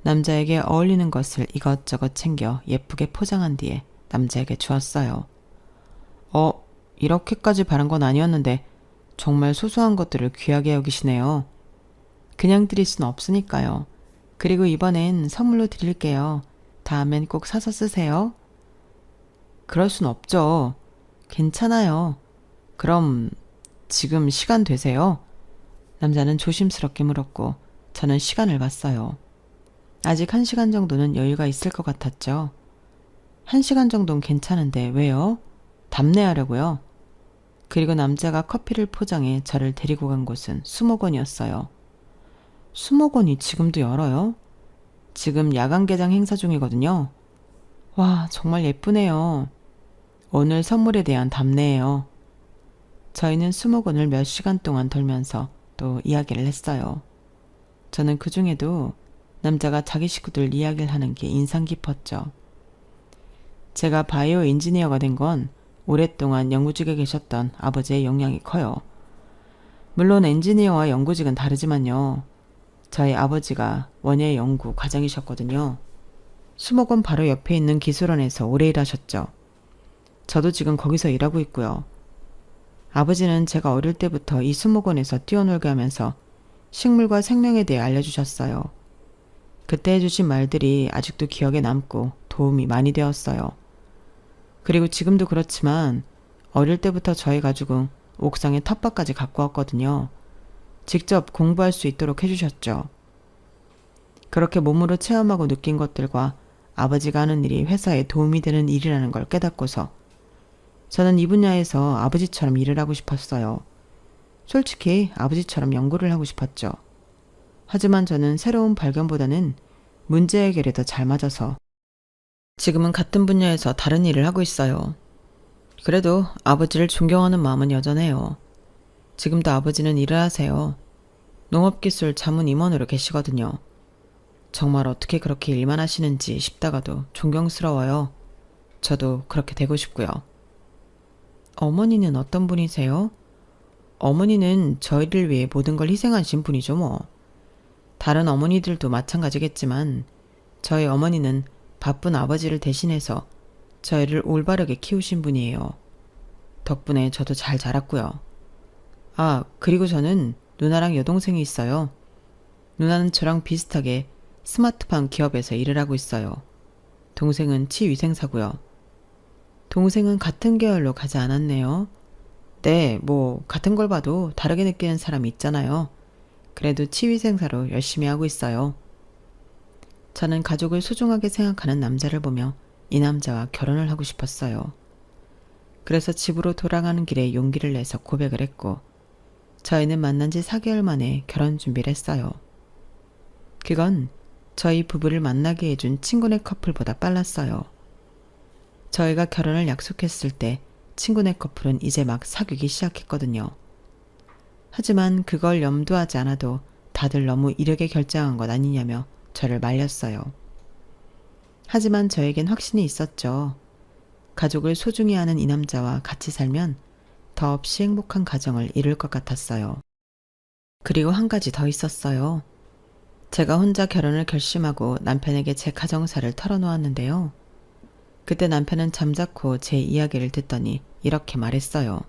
남자에게 어울리는 것을 이것저것 챙겨 예쁘게 포장한 뒤에 남자에게 주었어요. 이렇게까지 바란 건 아니었는데 정말 소소한 것들을 귀하게 여기시네요. 그냥 드릴 수는 없으니까요. 그리고 이번엔 선물로 드릴게요. 다음엔 꼭 사서 쓰세요. 그럴 순 없죠. 괜찮아요. 그럼 지금 시간 되세요? 남자는 조심스럽게 물었고 저는 시간을 봤어요. 아직 1시간 정도는 여유가 있을 것 같았죠. 1시간 정도는 괜찮은데 왜요? 답례하려고요. 그리고 남자가 커피를 포장해 저를 데리고 간 곳은 수목원이었어요. 수목원이 지금도 열어요? 지금 야간 개장 행사 중이거든요. 와, 정말 예쁘네요. 오늘 선물에 대한 답례예요. 저희는 수목원을 몇 시간 동안 돌면서 또 이야기를 했어요. 저는 그 중에도 남자가 자기 식구들 이야기를 하는 게 인상 깊었죠. 제가 바이오 엔지니어가 된 건 오랫동안 연구직에 계셨던 아버지의 영향이 커요. 물론 엔지니어와 연구직은 다르지만요. 저희 아버지가 원예 연구 과장이셨거든요. 수목원 바로 옆에 있는 기술원에서 오래 일하셨죠. 저도 지금 거기서 일하고 있고요. 아버지는 제가 어릴 때부터 이 수목원에서 뛰어놀게 하면서 식물과 생명에 대해 알려주셨어요. 그때 해주신 말들이 아직도 기억에 남고 도움이 많이 되었어요. 그리고 지금도 그렇지만 어릴 때부터 저희 가족은 옥상에 텃밭까지 갖고 왔거든요. 직접 공부할 수 있도록 해주셨죠. 그렇게 몸으로 체험하고 느낀 것들과 아버지가 하는 일이 회사에 도움이 되는 일이라는 걸 깨닫고서 저는 이 분야에서 아버지처럼 일을 하고 싶었어요. 솔직히 아버지처럼 연구를 하고 싶었죠. 하지만 저는 새로운 발견보다는 문제 해결에 더 잘 맞아서 지금은 같은 분야에서 다른 일을 하고 있어요. 그래도 아버지를 존경하는 마음은 여전해요. 지금도 아버지는 일을 하세요. 농업기술 자문임원으로 계시거든요. 정말 어떻게 그렇게 일만 하시는지 싶다가도 존경스러워요. 저도 그렇게 되고 싶고요. 어머니는 어떤 분이세요? 어머니는 저희를 위해 모든 걸 희생하신 분이죠 뭐. 다른 어머니들도 마찬가지겠지만 저희 어머니는 바쁜 아버지를 대신해서 저희를 올바르게 키우신 분이에요. 덕분에 저도 잘 자랐고요. 아, 그리고 저는 누나랑 여동생이 있어요. 누나는 저랑 비슷하게 스마트팜 기업에서 일을 하고 있어요. 동생은 치위생사고요. 동생은 같은 계열로 가지 않았네요. 네, 뭐 같은 걸 봐도 다르게 느끼는 사람이 있잖아요. 그래도 치위생사로 열심히 하고 있어요. 저는 가족을 소중하게 생각하는 남자를 보며 이 남자와 결혼을 하고 싶었어요. 그래서 집으로 돌아가는 길에 용기를 내서 고백을 했고 저희는 만난 지 4개월 만에 결혼 준비를 했어요. 그건 저희 부부를 만나게 해준 친구네 커플보다 빨랐어요. 저희가 결혼을 약속했을 때 친구네 커플은 이제 막 사귀기 시작했거든요. 하지만 그걸 염두하지 않아도 다들 너무 이르게 결정한 것 아니냐며 저를 말렸어요. 하지만 저에겐 확신이 있었죠. 가족을 소중히 하는 이 남자와 같이 살면 더없이 행복한 가정을 이룰 것 같았어요. 그리고 한 가지 더 있었어요. 제가 혼자 결혼을 결심하고 남편에게 제 가정사를 털어놓았는데요. 그때 남편은 잠자코 제 이야기를 듣더니 이렇게 말했어요.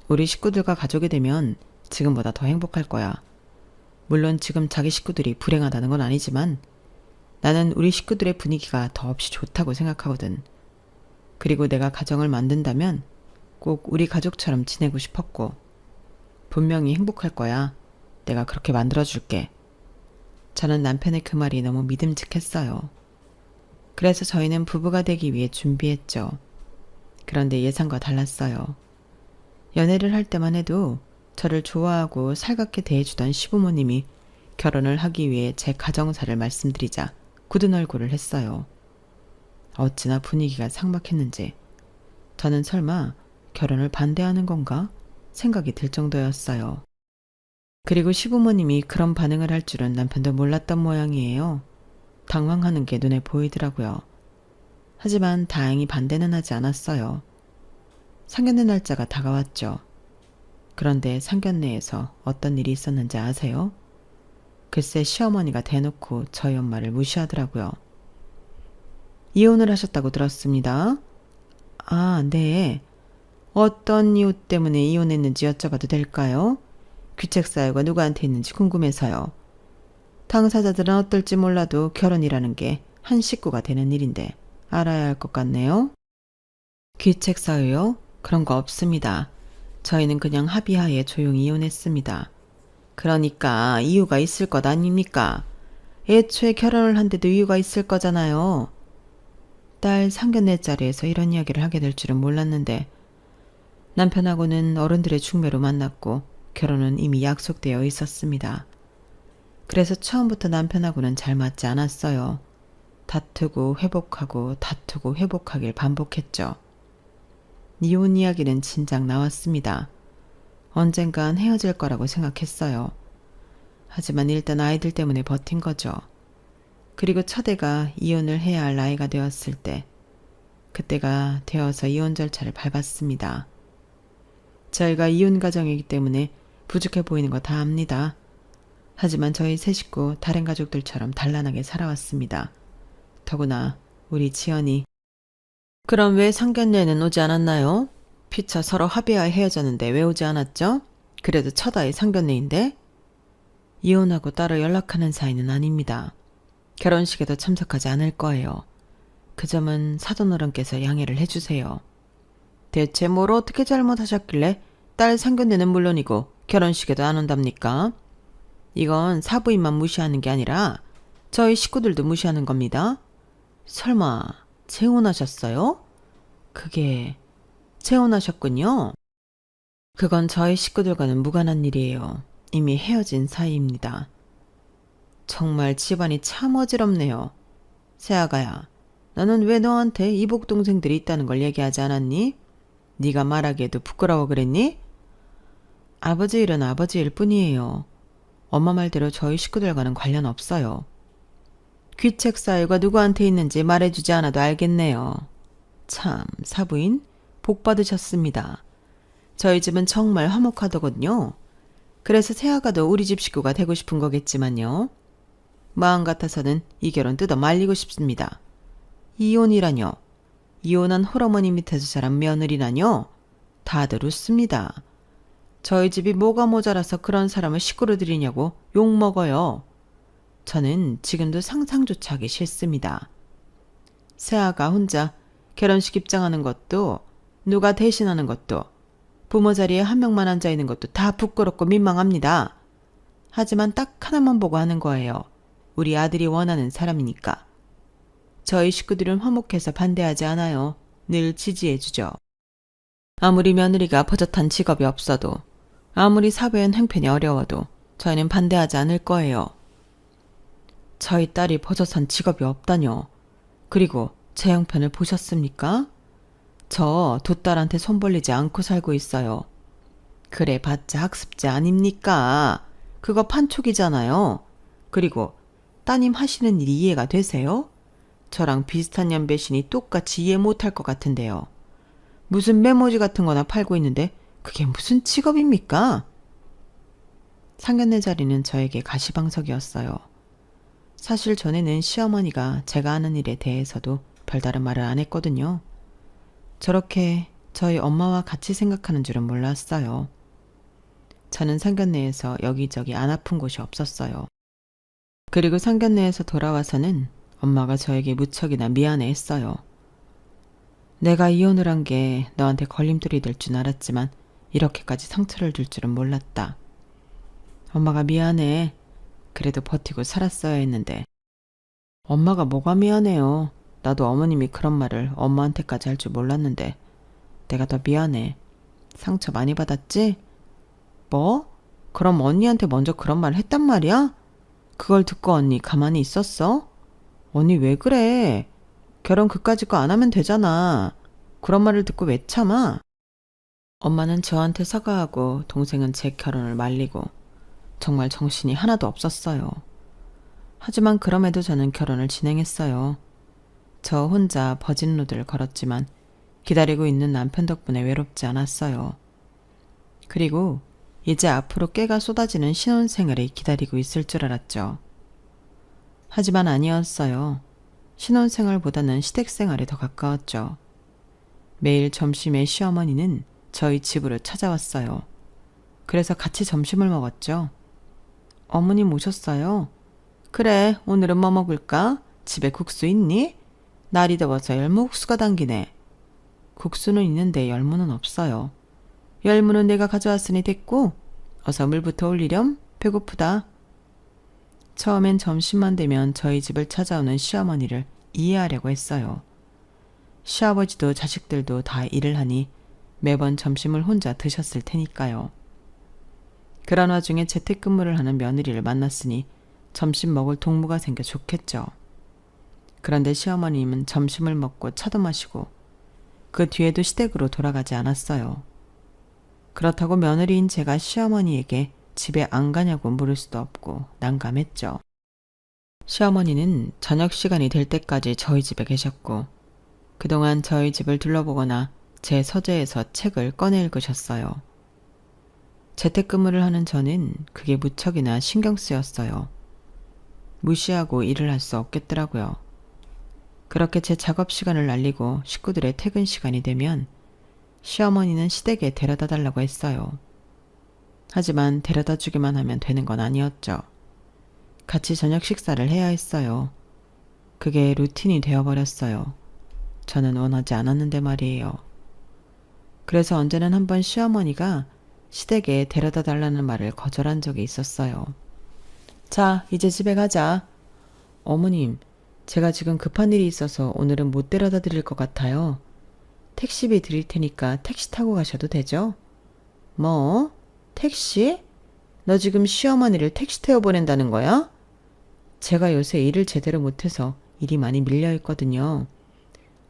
우리 식구들과 가족이 되면 지금보다 더 행복할 거야. 물론 지금 자기 식구들이 불행하다는 건 아니지만 나는 우리 식구들의 분위기가 더없이 좋다고 생각하거든. 그리고 내가 가정을 만든다면 꼭 우리 가족처럼 지내고 싶었고 분명히 행복할 거야. 내가 그렇게 만들어줄게. 저는 남편의 그 말이 너무 믿음직했어요. 그래서 저희는 부부가 되기 위해 준비했죠. 그런데 예상과 달랐어요. 연애를 할 때만 해도 저를 좋아하고 살갑게 대해주던 시부모님이 결혼을 하기 위해 제 가정사를 말씀드리자 굳은 얼굴을 했어요. 어찌나 분위기가 삭막했는지 저는 설마 결혼을 반대하는 건가 생각이 들 정도였어요. 그리고 시부모님이 그런 반응을 할 줄은 남편도 몰랐던 모양이에요. 당황하는 게 눈에 보이더라고요. 하지만 다행히 반대는 하지 않았어요. 상견례 날짜가 다가왔죠. 그런데 상견례에서 어떤 일이 있었는지 아세요? 글쎄 시어머니가 대놓고 저희 엄마를 무시하더라고요. 이혼을 하셨다고 들었습니다. 아, 네. 어떤 이유 때문에 이혼했는지 여쭤봐도 될까요? 귀책 사유가 누구한테 있는지 궁금해서요. 당사자들은 어떨지 몰라도 결혼이라는 게 한 식구가 되는 일인데 알아야 할 것 같네요. 귀책 사유요? 그런 거 없습니다. 저희는 그냥 합의하에 조용히 이혼했습니다. 그러니까 이유가 있을 것 아닙니까? 애초에 결혼을 한 데도 이유가 있을 거잖아요. 딸 상견례 자리에서 이런 이야기를 하게 될 줄은 몰랐는데 남편하고는 어른들의 중매로 만났고 결혼은 이미 약속되어 있었습니다. 그래서 처음부터 남편하고는 잘 맞지 않았어요. 다투고 회복하고 다투고 회복하길 반복했죠. 이혼 이야기는 진작 나왔습니다. 언젠간 헤어질 거라고 생각했어요. 하지만 일단 아이들 때문에 버틴 거죠. 그리고 첫애가 이혼을 해야 할 나이가 되었을 때 그때가 되어서 이혼 절차를 밟았습니다. 저희가 이혼 가정이기 때문에 부족해 보이는 거 다 압니다. 하지만 저희 세 식구 다른 가족들처럼 단란하게 살아왔습니다. 더구나 우리 지연이. 그럼 왜 상견례는 오지 않았나요? 피차 서로 합의하에 헤어졌는데 왜 오지 않았죠? 그래도 첫 아이 상견례인데? 이혼하고 따로 연락하는 사이는 아닙니다. 결혼식에도 참석하지 않을 거예요. 그 점은 사돈어른께서 양해를 해주세요. 대체 뭘 어떻게 잘못하셨길래 딸 상견례는 물론이고 결혼식에도 안 온답니까? 이건 사부인만 무시하는 게 아니라 저희 식구들도 무시하는 겁니다. 설마 재혼하셨어요? 그게 재혼하셨군요. 그건 저희 식구들과는 무관한 일이에요. 이미 헤어진 사이입니다. 정말 집안이 참 어지럽네요. 새아가야, 나는 왜 너한테 이복 동생들이 있다는 걸 얘기하지 않았니? 네가 말하기에도 부끄러워 그랬니? 아버지 일은 아버지 일 뿐이에요. 엄마 말대로 저희 식구들과는 관련 없어요. 귀책 사유가 누구한테 있는지 말해주지 않아도 알겠네요. 참, 사부인 복 받으셨습니다. 저희 집은 정말 화목하더군요. 그래서 새아가도 우리 집 식구가 되고 싶은 거겠지만요. 마음 같아서는 이 결혼 뜯어 말리고 싶습니다. 이혼이라뇨. 이혼한 홀어머니 밑에서 자란 며느리라뇨. 다들 웃습니다. 저희 집이 뭐가 모자라서 그런 사람을 식구로 들이냐고 욕먹어요. 저는 지금도 상상조차 하기 싫습니다. 새아가 혼자 결혼식 입장하는 것도 누가 대신하는 것도 부모 자리에 한 명만 앉아있는 것도 다 부끄럽고 민망합니다. 하지만 딱 하나만 보고 하는 거예요. 우리 아들이 원하는 사람이니까. 저희 식구들은 화목해서 반대하지 않아요. 늘 지지해주죠. 아무리 며느리가 버젓한 직업이 없어도 아무리 사회엔 행편이 어려워도 저희는 반대하지 않을 거예요. 저희 딸이 버젓한 직업이 없다뇨. 그리고 제 형편을 보셨습니까? 저 두 딸한테 손 벌리지 않고 살고 있어요. 그래 봤자 학습제 아닙니까? 그거 판촉이잖아요. 그리고 따님 하시는 일이 이해가 되세요? 저랑 비슷한 연배시니 똑같이 이해 못할 것 같은데요. 무슨 메모지 같은 거나 팔고 있는데 그게 무슨 직업입니까? 상견례 자리는 저에게 가시방석이었어요. 사실 전에는 시어머니가 제가 하는 일에 대해서도 별다른 말을 안 했거든요. 저렇게 저희 엄마와 같이 생각하는 줄은 몰랐어요. 저는 상견례에서 여기저기 안 아픈 곳이 없었어요. 그리고 상견례에서 돌아와서는 엄마가 저에게 무척이나 미안해 했어요. 내가 이혼을 한 게 너한테 걸림돌이 될 줄 알았지만 이렇게까지 상처를 줄 줄은 몰랐다. 엄마가 미안해. 그래도 버티고 살았어야 했는데. 엄마가 뭐가 미안해요. 나도 어머님이 그런 말을 엄마한테까지 할 줄 몰랐는데 내가 더 미안해. 상처 많이 받았지? 뭐? 그럼 언니한테 먼저 그런 말을 했단 말이야? 그걸 듣고 언니 가만히 있었어? 언니 왜 그래? 결혼 그까짓 거 안 하면 되잖아. 그런 말을 듣고 왜 참아? 엄마는 저한테 사과하고 동생은 제 결혼을 말리고 정말 정신이 하나도 없었어요. 하지만 그럼에도 저는 결혼을 진행했어요. 저 혼자 버진로드를 걸었지만 기다리고 있는 남편 덕분에 외롭지 않았어요. 그리고 이제 앞으로 깨가 쏟아지는 신혼생활이 기다리고 있을 줄 알았죠. 하지만 아니었어요. 신혼생활보다는 시댁생활이 더 가까웠죠. 매일 점심에 시어머니는 저희 집으로 찾아왔어요. 그래서 같이 점심을 먹었죠. 어머님 오셨어요? 그래, 오늘은 뭐 먹을까? 집에 국수 있니? 날이 더워서 열무국수가 당기네. 국수는 있는데 열무는 없어요. 열무는 내가 가져왔으니 됐고, 어서 물부터 올리렴. 배고프다. 처음엔 점심만 되면 저희 집을 찾아오는 시어머니를 이해하려고 했어요. 시아버지도 자식들도 다 일을 하니 매번 점심을 혼자 드셨을 테니까요. 그런 와중에 재택근무를 하는 며느리를 만났으니 점심 먹을 동무가 생겨 좋겠죠. 그런데 시어머님은 점심을 먹고 차도 마시고 그 뒤에도 시댁으로 돌아가지 않았어요. 그렇다고 며느리인 제가 시어머니에게 집에 안 가냐고 물을 수도 없고 난감했죠. 시어머니는 저녁 시간이 될 때까지 저희 집에 계셨고 그동안 저희 집을 둘러보거나 제 서재에서 책을 꺼내 읽으셨어요. 재택근무를 하는 저는 그게 무척이나 신경 쓰였어요. 무시하고 일을 할 수 없겠더라고요. 그렇게 제 작업 시간을 날리고 식구들의 퇴근 시간이 되면 시어머니는 시댁에 데려다 달라고 했어요. 하지만 데려다 주기만 하면 되는 건 아니었죠. 같이 저녁 식사를 해야 했어요. 그게 루틴이 되어버렸어요. 저는 원하지 않았는데 말이에요. 그래서 언제는 한번 시어머니가 시댁에 데려다 달라는 말을 거절한 적이 있었어요. 자, 이제 집에 가자. 어머님, 제가 지금 급한 일이 있어서 오늘은 못 데려다 드릴 것 같아요. 택시비 드릴 테니까 택시 타고 가셔도 되죠? 뭐? 택시? 너 지금 시어머니를 택시 태워 보낸다는 거야? 제가 요새 일을 제대로 못해서 일이 많이 밀려 있거든요.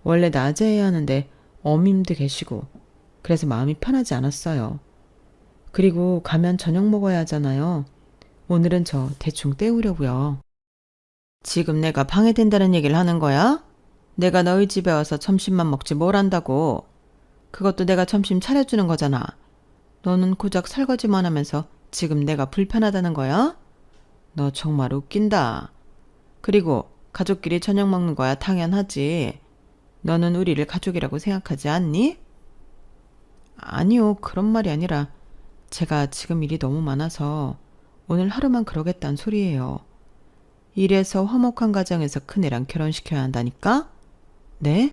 원래 낮에 해야 하는데 어머님도 계시고 그래서 마음이 편하지 않았어요. 그리고 가면 저녁 먹어야 하잖아요. 오늘은 저 대충 때우려고요. 지금 내가 방해된다는 얘기를 하는 거야? 내가 너희 집에 와서 점심만 먹지 뭘 한다고. 그것도 내가 점심 차려주는 거잖아. 너는 고작 설거지만 하면서 지금 내가 불편하다는 거야? 너 정말 웃긴다. 그리고 가족끼리 저녁 먹는 거야 당연하지. 너는 우리를 가족이라고 생각하지 않니? 아니요, 그런 말이 아니라 제가 지금 일이 너무 많아서 오늘 하루만 그러겠다는 소리예요. 이래서 화목한 가정에서 큰애랑 결혼시켜야 한다니까? 네?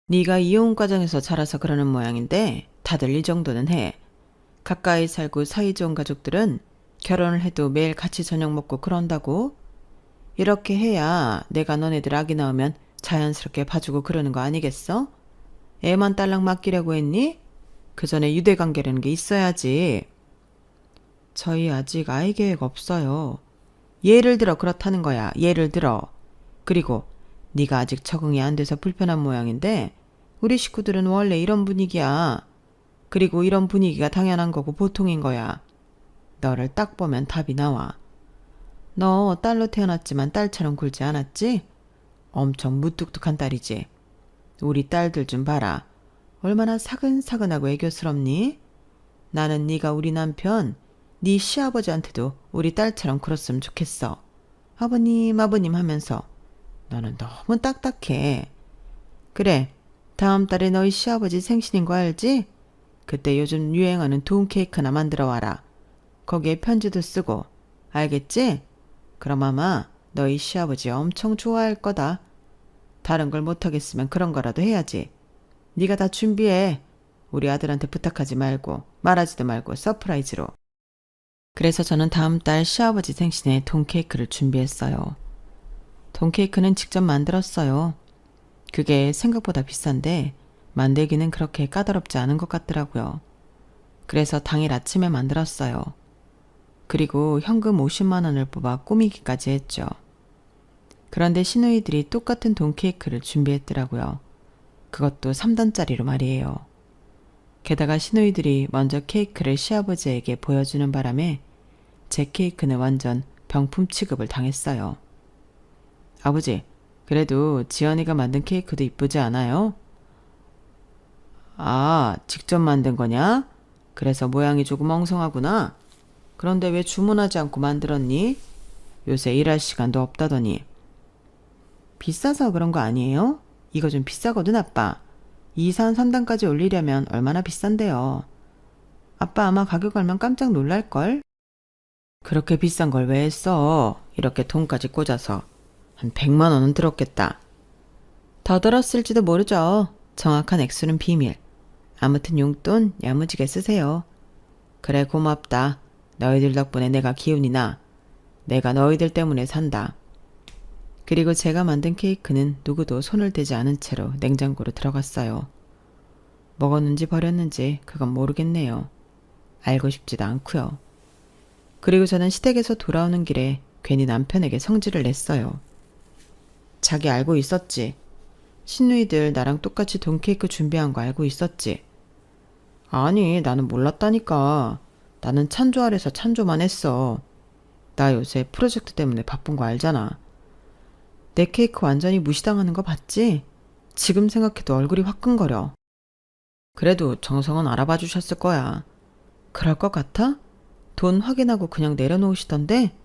네가 이혼 과정에서 자라서 그러는 모양인데 다들 이 정도는 해. 가까이 살고 사이 좋은 가족들은 결혼을 해도 매일 같이 저녁 먹고 그런다고? 이렇게 해야 내가 너네들 아기 낳으면 자연스럽게 봐주고 그러는 거 아니겠어? 애만 딸랑 맡기려고 했니? 그 전에 유대관계라는 게 있어야지. 저희 아직 아이 계획 없어요. 예를 들어 그렇다는 거야. 예를 들어. 그리고 네가 아직 적응이 안 돼서 불편한 모양인데 우리 식구들은 원래 이런 분위기야. 그리고 이런 분위기가 당연한 거고 보통인 거야. 너를 딱 보면 답이 나와. 너 딸로 태어났지만 딸처럼 굴지 않았지? 엄청 무뚝뚝한 딸이지. 우리 딸들 좀 봐라. 얼마나 사근사근하고 애교스럽니? 나는 네가 우리 남편, 네 시아버지한테도 우리 딸처럼 굴었으면 좋겠어. 아버님 하면서. 너는 너무 딱딱해. 그래, 다음 달에 너희 시아버지 생신인 거 알지? 그때 요즘 유행하는 돈 케이크 하나 만들어 와라. 거기에 편지도 쓰고. 알겠지? 그럼 아마 너희 시아버지 엄청 좋아할 거다. 다른 걸 못하겠으면 그런 거라도 해야지. 네가 다 준비해. 우리 아들한테 부탁하지 말고 말하지도 말고 서프라이즈로. 그래서 저는 다음 달 시아버지 생신에 돈 케이크를 준비했어요. 돈 케이크는 직접 만들었어요. 그게 생각보다 비싼데 만들기는 그렇게 까다롭지 않은 것 같더라고요. 그래서 당일 아침에 만들었어요. 그리고 현금 50만 원을 뽑아 꾸미기까지 했죠. 그런데 시누이들이 똑같은 돈 케이크를 준비했더라고요. 그것도 3단짜리로 말이에요. 게다가 시누이들이 먼저 케이크를 시아버지에게 보여주는 바람에 제 케이크는 완전 병품 취급을 당했어요. 아버지, 그래도 지연이가 만든 케이크도 이쁘지 않아요? 아, 직접 만든 거냐? 그래서 모양이 조금 엉성하구나. 그런데 왜 주문하지 않고 만들었니? 요새 일할 시간도 없다더니. 비싸서 그런 거 아니에요? 이거 좀 비싸거든, 아빠. 2산 3단까지 올리려면 얼마나 비싼데요. 아빠 아마 가격 알면 깜짝 놀랄걸? 그렇게 비싼 걸 왜 했어? 이렇게 돈까지 꽂아서. 한 100만 원은 들었겠다. 더 들었을지도 모르죠. 정확한 액수는 비밀. 아무튼 용돈 야무지게 쓰세요. 그래 고맙다. 너희들 덕분에 내가 기운이 나. 내가 너희들 때문에 산다. 그리고 제가 만든 케이크는 누구도 손을 대지 않은 채로 냉장고로 들어갔어요. 먹었는지 버렸는지 그건 모르겠네요. 알고 싶지도 않고요. 그리고 저는 시댁에서 돌아오는 길에 괜히 남편에게 성질을 냈어요. 자기 알고 있었지. 신우이들 나랑 똑같이 돈 케이크 준비한 거 알고 있었지. 아니 나는 몰랐다니까. 나는 찬조하래서 찬조만 했어. 나 요새 프로젝트 때문에 바쁜 거 알잖아. 내 케이크 완전히 무시당하는 거 봤지? 지금 생각해도 얼굴이 화끈거려. 그래도 정성은 알아봐 주셨을 거야. 그럴 것 같아? 돈 확인하고 그냥 내려놓으시던데?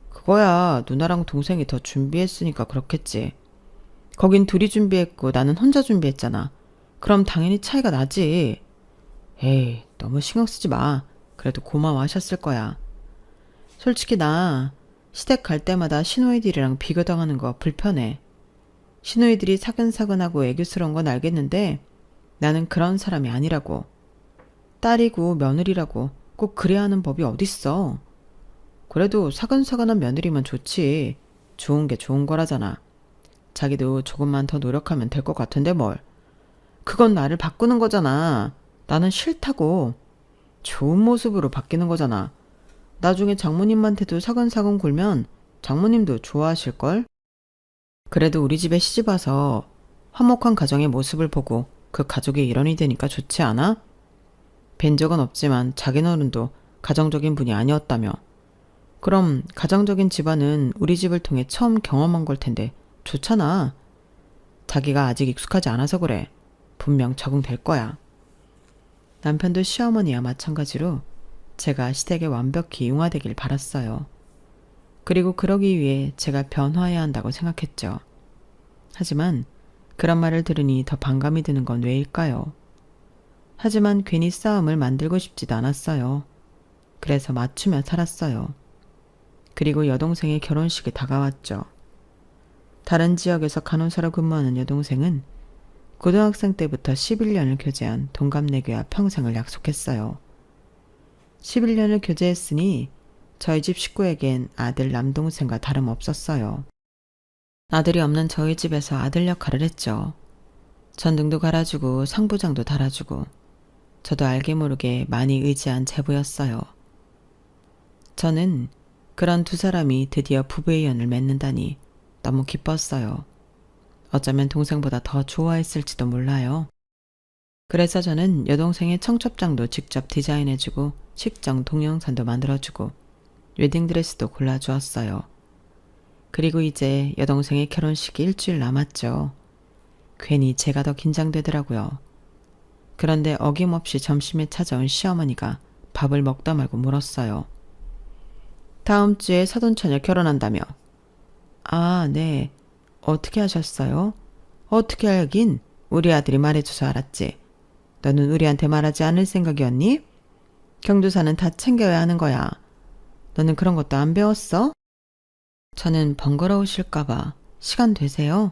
그거야 누나랑 동생이 더 준비했으니까 그렇겠지. 거긴 둘이 준비했고 나는 혼자 준비했잖아. 그럼 당연히 차이가 나지. 에이 너무 신경 쓰지 마. 그래도 고마워하셨을 거야. 솔직히 나 시댁 갈 때마다 시누이들이랑 비교당하는 거 불편해. 시누이들이 사근사근하고 애교스러운 건 알겠는데 나는 그런 사람이 아니라고. 딸이고 며느리라고 꼭 그래야 하는 법이 어딨어. 그래도 사근사근한 며느리면 좋지. 좋은 게 좋은 거라잖아. 자기도 조금만 더 노력하면 될 것 같은데 뭘. 그건 나를 바꾸는 거잖아. 나는 싫다고. 좋은 모습으로 바뀌는 거잖아. 나중에 장모님한테도 사근사근 굴면 장모님도 좋아하실걸? 그래도 우리 집에 시집와서 화목한 가정의 모습을 보고 그 가족의 일원이 되니까 좋지 않아? 뵌 적은 없지만 자기 어른도 가정적인 분이 아니었다며. 그럼 가정적인 집안은 우리 집을 통해 처음 경험한 걸 텐데 좋잖아. 자기가 아직 익숙하지 않아서 그래. 분명 적응될 거야. 남편도 시어머니와 마찬가지로 제가 시댁에 완벽히 융화되길 바랐어요. 그리고 그러기 위해 제가 변화해야 한다고 생각했죠. 하지만 그런 말을 들으니 더 반감이 드는 건 왜일까요? 하지만 괜히 싸움을 만들고 싶지도 않았어요. 그래서 맞추며 살았어요. 그리고 여동생의 결혼식이 다가왔죠. 다른 지역에서 간호사로 근무하는 여동생은 고등학생 때부터 11년을 교제한 동갑내기와 평생을 약속했어요. 11년을 교제했으니 저희 집 식구에겐 아들 남동생과 다름없었어요. 아들이 없는 저희 집에서 아들 역할을 했죠. 전등도 갈아주고 상부장도 달아주고 저도 알게 모르게 많이 의지한 제부였어요. 저는 그런 두 사람이 드디어 부부의 연을 맺는다니 너무 기뻤어요. 어쩌면 동생보다 더 좋아했을지도 몰라요. 그래서 저는 여동생의 청첩장도 직접 디자인해주고 식정 동영상도 만들어주고 웨딩드레스도 골라주었어요. 그리고 이제 여동생의 결혼식이 일주일 남았죠. 괜히 제가 더 긴장되더라고요. 그런데 어김없이 점심에 찾아온 시어머니가 밥을 먹다 말고 물었어요. 다음 주에 사돈처녀 결혼한다며. 아, 네. 어떻게 하셨어요? 어떻게 알긴? 우리 아들이 말해줘서 알았지. 너는 우리한테 말하지 않을 생각이었니? 경조사는 다 챙겨야 하는 거야. 너는 그런 것도 안 배웠어? 저는 번거로우실까봐 시간 되세요?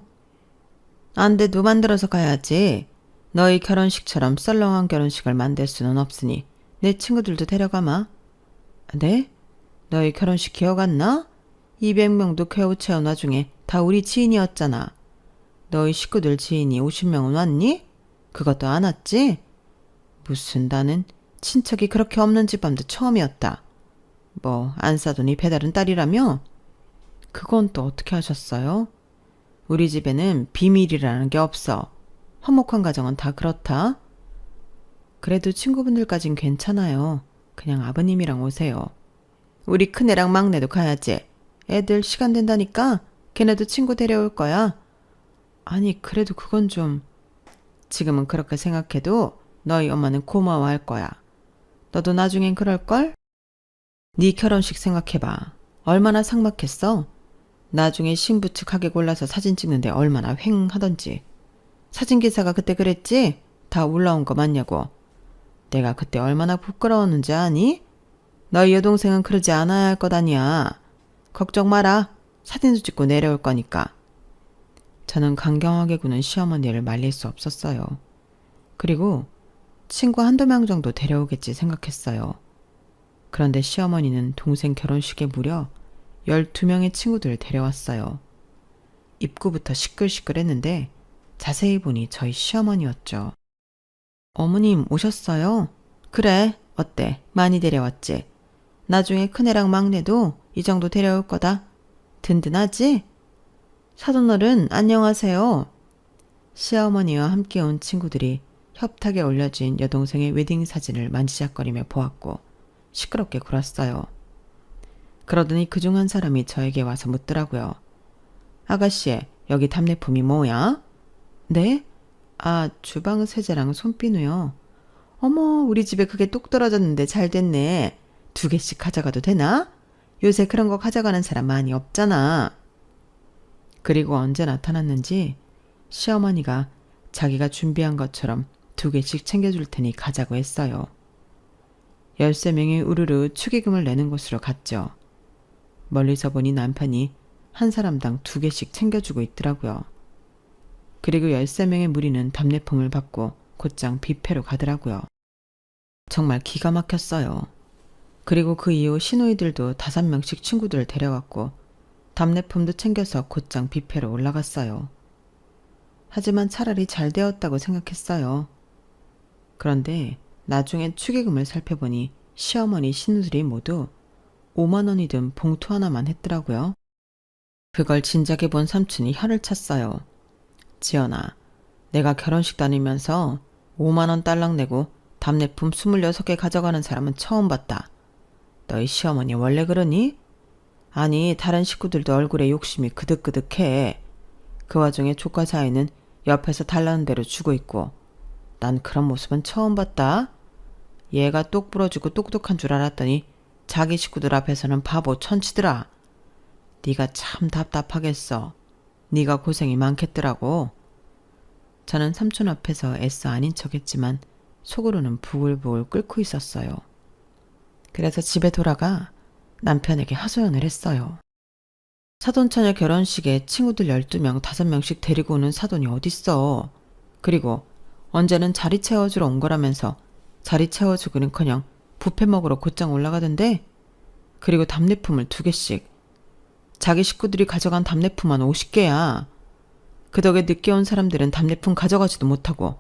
안 돼도 만들어서 가야지. 너희 결혼식처럼 썰렁한 결혼식을 만들 수는 없으니 내 친구들도 데려가마. 네? 너희 결혼식 기억 안 나? 200명도 겨우 채운 와중에 다 우리 지인이었잖아. 너희 식구들 지인이 50명은 왔니? 그것도 안 왔지? 무슨 나는 친척이 그렇게 없는 집안도 처음이었다. 뭐 안 싸더니 배달은 딸이라며? 그건 또 어떻게 하셨어요? 우리 집에는 비밀이라는 게 없어. 화목한 가정은 다 그렇다. 그래도 친구분들까진 괜찮아요. 그냥 아버님이랑 오세요. 우리 큰애랑 막내도 가야지. 애들 시간 된다니까 걔네도 친구 데려올 거야. 아니 그래도 그건 좀... 지금은 그렇게 생각해도 너희 엄마는 고마워할 거야. 너도 나중엔 그럴걸? 네 결혼식 생각해봐. 얼마나 삭막했어? 나중에 신부 측 하게 골라서 사진 찍는데 얼마나 휑하던지. 사진기사가 그때 그랬지? 다 올라온 거 맞냐고. 내가 그때 얼마나 부끄러웠는지 아니? 너희 여동생은 그러지 않아야 할 것 아니야. 걱정 마라. 사진도 찍고 내려올 거니까. 저는 강경하게 구는 시어머니를 말릴 수 없었어요. 그리고 친구 한두 명 정도 데려오겠지 생각했어요. 그런데 시어머니는 동생 결혼식에 무려 12명의 친구들을 데려왔어요. 입구부터 시끌시끌했는데 자세히 보니 저희 시어머니였죠. 어머님 오셨어요? 그래, 어때? 많이 데려왔지? 나중에 큰애랑 막내도 이 정도 데려올 거다. 든든하지? 사돈어른 안녕하세요. 시어머니와 함께 온 친구들이 협탁에 올려진 여동생의 웨딩 사진을 만지작거리며 보았고 시끄럽게 굴었어요. 그러더니 그중 한 사람이 저에게 와서 묻더라고요. 아가씨, 여기 답례품이 뭐야? 네? 아, 주방 세제랑 손비누요. 어머, 우리 집에 그게 뚝 떨어졌는데 잘 됐네. 2개씩 가져가도 되나? 요새 그런 거 가져가는 사람 많이 없잖아. 그리고 언제 나타났는지 시어머니가 자기가 준비한 것처럼 2개씩 챙겨줄 테니 가자고 했어요. 13명이 우르르 축의금을 내는 곳으로 갔죠. 멀리서 보니 남편이 한 사람당 2개씩 챙겨주고 있더라고요. 그리고 13명의 무리는 답례품을 받고 곧장 뷔페로 가더라고요. 정말 기가 막혔어요. 그리고 그 이후 시누이들도 5명씩 친구들을 데려왔고 답례품도 챙겨서 곧장 뷔페로 올라갔어요. 하지만 차라리 잘 되었다고 생각했어요. 그런데 나중에 축의금을 살펴보니 시어머니 시누들이 모두 5만 원이 든 봉투 하나만 했더라고요. 그걸 진작에 본 삼촌이 혀를 찼어요. 지연아, 내가 결혼식 다니면서 5만 원 딸랑 내고 답례품 26개 가져가는 사람은 처음 봤다. 너희 시어머니 원래 그러니? 아니, 다른 식구들도 얼굴에 욕심이 그득그득해. 그 와중에 조카 사이는 옆에서 달라는 대로 주고 있고 난 그런 모습은 처음 봤다. 얘가 똑 부러지고 똑똑한 줄 알았더니 자기 식구들 앞에서는 바보 천치더라. 네가 참 답답하겠어. 네가 고생이 많겠더라고. 저는 삼촌 앞에서 애써 아닌 척했지만 속으로는 부글부글 끓고 있었어요. 그래서 집에 돌아가 남편에게 하소연을 했어요. 사돈처녀 결혼식에 친구들 12명, 5명씩 데리고 오는 사돈이 어딨어. 그리고 언제는 자리 채워주러 온 거라면서 자리 채워주기는커녕 뷔페 먹으러 곧장 올라가던데. 그리고 답례품을 2개씩. 자기 식구들이 가져간 답례품만 50개야. 그 덕에 늦게 온 사람들은 답례품 가져가지도 못하고.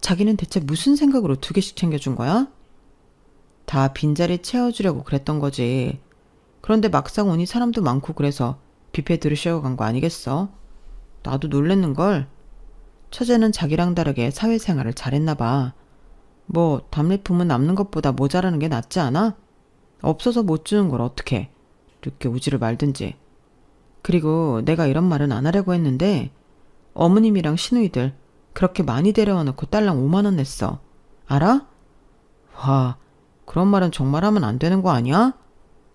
자기는 대체 무슨 생각으로 2개씩 챙겨준 거야? 다 빈자리 채워주려고 그랬던 거지. 그런데 막상 오니 사람도 많고 그래서 뷔페 들으시고 간 거 아니겠어? 나도 놀랬는걸. 처제는 자기랑 다르게 사회생활을 잘했나 봐. 뭐 답례품은 남는 것보다 모자라는 게 낫지 않아? 없어서 못 주는 걸 어떡해. 늦게 오지를 말든지. 그리고 내가 이런 말은 안 하려고 했는데 어머님이랑 시누이들 그렇게 많이 데려와 놓고 딸랑 5만 원 냈어. 알아? 와, 그런 말은 정말 하면 안 되는 거 아니야?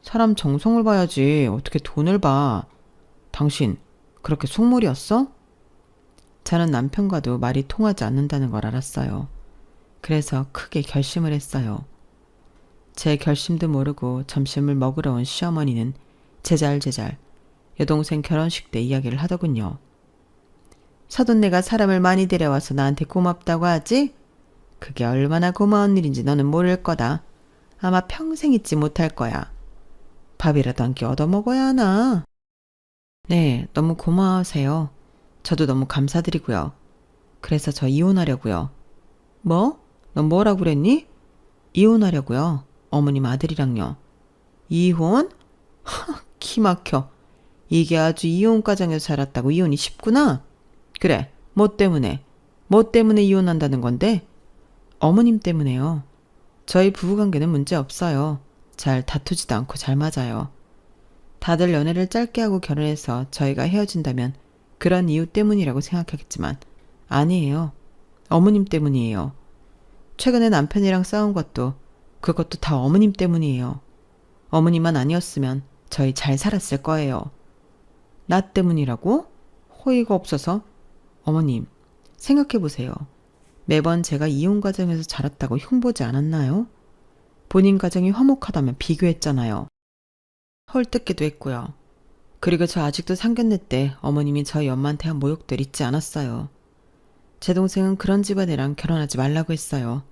사람 정성을 봐야지 어떻게 돈을 봐. 당신 그렇게 속물이었어? 저는 남편과도 말이 통하지 않는다는 걸 알았어요. 그래서 크게 결심을 했어요. 제 결심도 모르고 점심을 먹으러 온 시어머니는 제잘제잘 여동생 결혼식 때 이야기를 하더군요. 사돈네가 사람을 많이 데려와서 나한테 고맙다고 하지? 그게 얼마나 고마운 일인지 너는 모를 거다. 아마 평생 잊지 못할 거야. 밥이라도 한 끼 얻어먹어야 하나? 네, 너무 고마워하세요. 저도 너무 감사드리고요. 그래서 저 이혼하려고요. 뭐? 넌 뭐라고 그랬니? 이혼하려고요. 어머님 아들이랑요. 이혼? 키 막혀. 이게 아주 이혼 가정에서 자랐다고 이혼이 쉽구나? 그래, 뭐 때문에? 뭐 때문에 이혼한다는 건데? 어머님 때문에요. 저희 부부관계는 문제 없어요. 잘 다투지도 않고 잘 맞아요. 다들 연애를 짧게 하고 결혼해서 저희가 헤어진다면 그런 이유 때문이라고 생각하겠지만 아니에요. 어머님 때문이에요. 최근에 남편이랑 싸운 것도 그것도 다 어머님 때문이에요. 어머님만 아니었으면 저희 잘 살았을 거예요. 나 때문이라고? 호의가 없어서? 어머님, 생각해보세요. 매번 제가 이혼 과정에서 자랐다고 흉보지 않았나요? 본인 가정이 화목하다면 비교했잖아요. 헐뜯기도 했고요. 그리고 저 아직도 상견례 때 어머님이 저희 엄마한테 한 모욕들 잊지 않았어요. 제 동생은 그런 집안이랑 결혼하지 말라고 했어요.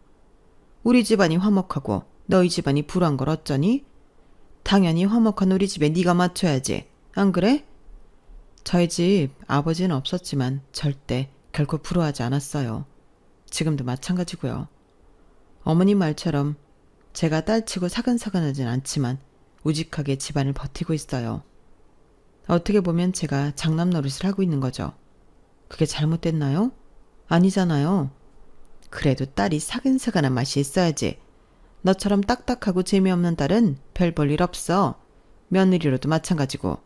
우리 집안이 화목하고 너희 집안이 불우한 걸 어쩌니? 당연히 화목한 우리 집에 네가 맞춰야지. 안 그래? 저희 집 아버지는 없었지만 절대 결코 불우하지 않았어요. 지금도 마찬가지고요. 어머님 말처럼 제가 딸치고 사근사근하진 않지만 우직하게 집안을 버티고 있어요. 어떻게 보면 제가 장남 노릇을 하고 있는 거죠. 그게 잘못됐나요? 아니잖아요. 그래도 딸이 사근사근한 맛이 있어야지. 너처럼 딱딱하고 재미없는 딸은 별 볼 일 없어. 며느리로도 마찬가지고.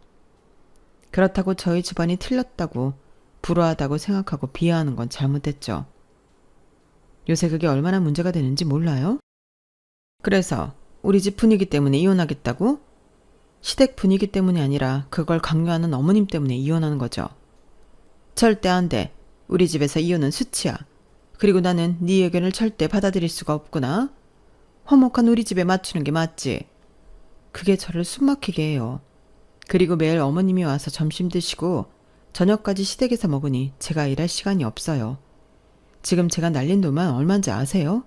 그렇다고 저희 집안이 틀렸다고 불우하다고 생각하고 비하하는 건 잘못됐죠. 요새 그게 얼마나 문제가 되는지 몰라요? 그래서 우리 집 분위기 때문에 이혼하겠다고? 시댁 분위기 때문이 아니라 그걸 강요하는 어머님 때문에 이혼하는 거죠. 절대 안 돼. 우리 집에서 이혼은 수치야. 그리고 나는 네 의견을 절대 받아들일 수가 없구나. 화목한 우리 집에 맞추는 게 맞지. 그게 저를 숨막히게 해요. 그리고 매일 어머님이 와서 점심 드시고 저녁까지 시댁에서 먹으니 제가 일할 시간이 없어요. 지금 제가 날린 돈만 얼마인지 아세요?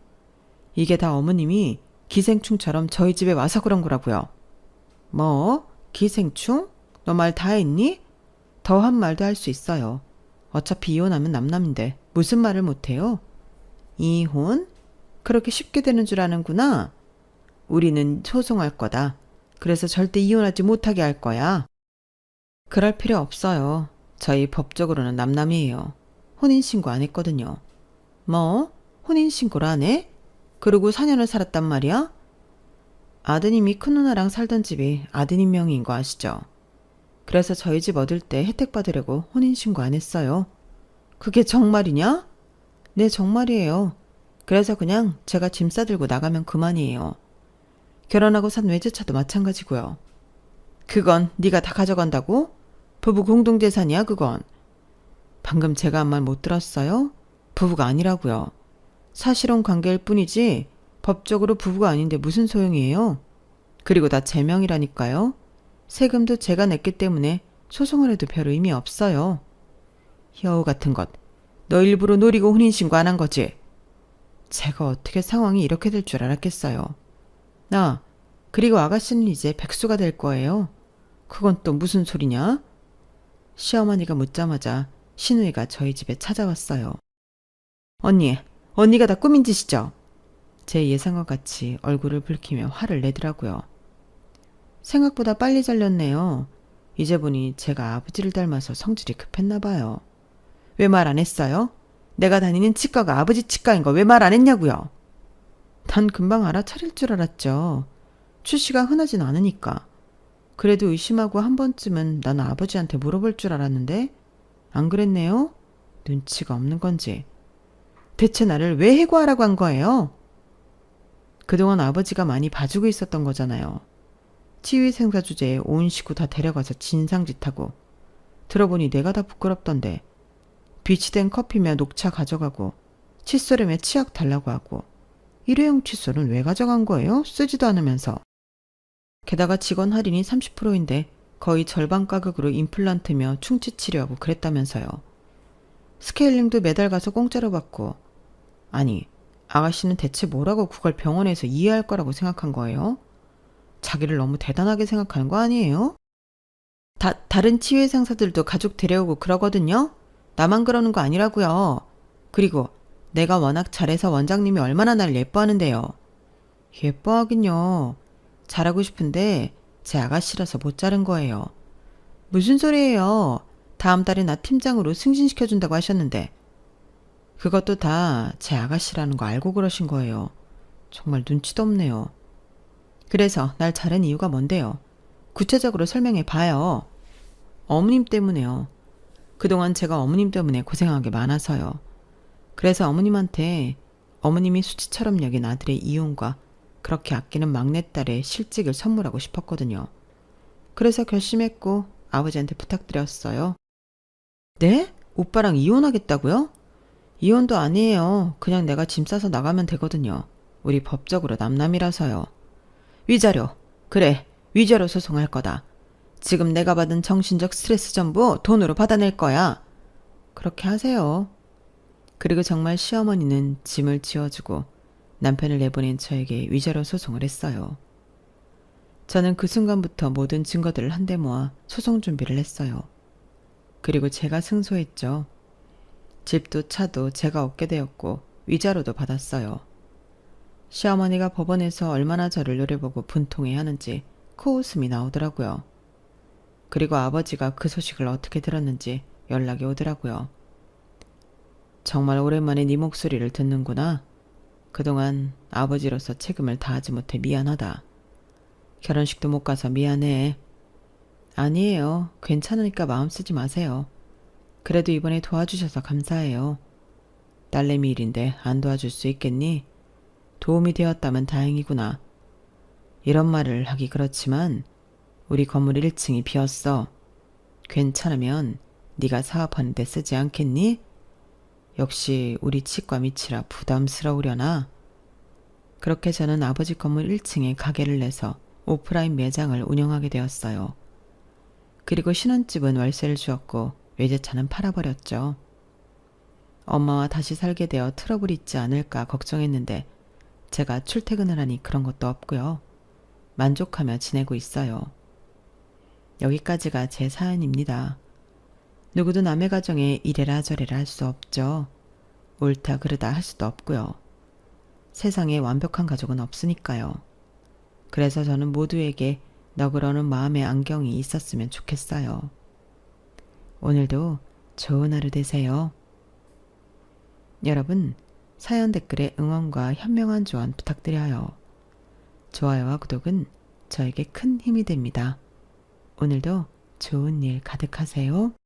이게 다 어머님이 기생충처럼 저희 집에 와서 그런 거라고요. 뭐? 기생충? 너 말 다 했니? 더한 말도 할 수 있어요. 어차피 이혼하면 남남인데 무슨 말을 못해요? 이혼? 그렇게 쉽게 되는 줄 아는구나. 우리는 소송할 거다. 그래서 절대 이혼하지 못하게 할 거야. 그럴 필요 없어요. 저희 법적으로는 남남이에요. 혼인신고 안 했거든요. 뭐? 혼인신고를 안 해? 그러고 4년을 살았단 말이야? 아드님이 큰 누나랑 살던 집이 아드님 명의인 거 아시죠? 그래서 저희 집 얻을 때 혜택 받으려고 혼인신고 안 했어요. 그게 정말이냐? 네, 정말이에요. 그래서 그냥 제가 짐 싸들고 나가면 그만이에요. 결혼하고 산 외제차도 마찬가지고요. 그건 네가 다 가져간다고? 부부 공동재산이야 그건. 방금 제가 한 말 못 들었어요? 부부가 아니라고요. 사실혼 관계일 뿐이지 법적으로 부부가 아닌데 무슨 소용이에요? 그리고 다 제 명이라니까요. 세금도 제가 냈기 때문에 소송을 해도 별 의미 없어요. 여우 같은 것. 너 일부러 노리고 혼인신고 안 한 거지? 제가 어떻게 상황이 이렇게 될 줄 알았겠어요. 그리고 아가씨는 이제 백수가 될 거예요. 그건 또 무슨 소리냐? 시어머니가 묻자마자 시누이가 저희 집에 찾아왔어요. 언니가 다 꾸민 짓이죠? 제 예상과 같이 얼굴을 붉히며 화를 내더라고요. 생각보다 빨리 잘렸네요. 이제 보니 제가 아버지를 닮아서 성질이 급했나 봐요. 왜 말 안 했어요? 내가 다니는 치과가 아버지 치과인 거 왜 말 안 했냐고요? 난 금방 알아차릴 줄 알았죠. 출시가 흔하진 않으니까. 그래도 의심하고 한 번쯤은 난 아버지한테 물어볼 줄 알았는데 안 그랬네요? 눈치가 없는 건지. 대체 나를 왜 해고하라고 한 거예요? 그동안 아버지가 많이 봐주고 있었던 거잖아요. 치위생사 주제에 온 식구 다 데려가서 진상짓하고. 들어보니 내가 다 부끄럽던데. 비치된 커피며 녹차 가져가고 칫솔에며 치약 달라고 하고. 일회용 칫솔은 왜 가져간 거예요? 쓰지도 않으면서. 게다가 직원 할인이 30%인데 거의 절반 가격으로 임플란트며 충치 치료하고 그랬다면서요. 스케일링도 매달 가서 공짜로 받고. 아니, 아가씨는 대체 뭐라고 그걸 병원에서 이해할 거라고 생각한 거예요? 자기를 너무 대단하게 생각하는 거 아니에요? 다른 치유 상사들도 가족 데려오고 그러거든요? 나만 그러는 거 아니라고요. 그리고 내가 워낙 잘해서 원장님이 얼마나 날 예뻐하는데요. 예뻐하긴요. 잘하고 싶은데 제 아가씨라서 못 자른 거예요. 무슨 소리예요? 다음 달에 나 팀장으로 승진시켜준다고 하셨는데. 그것도 다 제 아가씨라는 거 알고 그러신 거예요. 정말 눈치도 없네요. 그래서 날 자른 이유가 뭔데요? 구체적으로 설명해 봐요. 어머님 때문에요. 그동안 제가 어머님 때문에 고생한 게 많아서요. 그래서 어머님한테 어머님이 수치처럼 여긴 아들의 이혼과 그렇게 아끼는 막내딸의 실직을 선물하고 싶었거든요. 그래서 결심했고 아버지한테 부탁드렸어요. 네? 오빠랑 이혼하겠다고요? 이혼도 아니에요. 그냥 내가 짐 싸서 나가면 되거든요. 우리 법적으로 남남이라서요. 위자료. 그래, 위자료 소송할 거다. 지금 내가 받은 정신적 스트레스 전부 돈으로 받아낼 거야. 그렇게 하세요. 그리고 정말 시어머니는 짐을 지어주고 남편을 내보낸 저에게 위자료 소송을 했어요. 저는 그 순간부터 모든 증거들을 한데 모아 소송 준비를 했어요. 그리고 제가 승소했죠. 집도 차도 제가 얻게 되었고 위자료도 받았어요. 시어머니가 법원에서 얼마나 저를 노려보고 분통해 하는지 코웃음이 나오더라고요. 그리고 아버지가 그 소식을 어떻게 들었는지 연락이 오더라고요. 정말 오랜만에 네 목소리를 듣는구나. 그동안 아버지로서 책임을 다하지 못해 미안하다. 결혼식도 못 가서 미안해. 아니에요. 괜찮으니까 마음 쓰지 마세요. 그래도 이번에 도와주셔서 감사해요. 딸내미 일인데 안 도와줄 수 있겠니? 도움이 되었다면 다행이구나. 이런 말을 하기 그렇지만 우리 건물 1층이 비었어. 괜찮으면 네가 사업하는 데 쓰지 않겠니? 역시 우리 치과 밑이라 부담스러우려나? 그렇게 저는 아버지 건물 1층에 가게를 내서 오프라인 매장을 운영하게 되었어요. 그리고 신혼집은 월세를 주었고 외제차는 팔아버렸죠. 엄마와 다시 살게 되어 트러블이 있지 않을까 걱정했는데 제가 출퇴근을 하니 그런 것도 없고요. 만족하며 지내고 있어요. 여기까지가 제 사연입니다. 누구도 남의 가정에 이래라 저래라 할 수 없죠. 옳다 그르다 할 수도 없고요. 세상에 완벽한 가족은 없으니까요. 그래서 저는 모두에게 너그러운 마음의 안경이 있었으면 좋겠어요. 오늘도 좋은 하루 되세요. 여러분, 사연 댓글에 응원과 현명한 조언 부탁드려요. 좋아요와 구독은 저에게 큰 힘이 됩니다. 오늘도 좋은 일 가득하세요.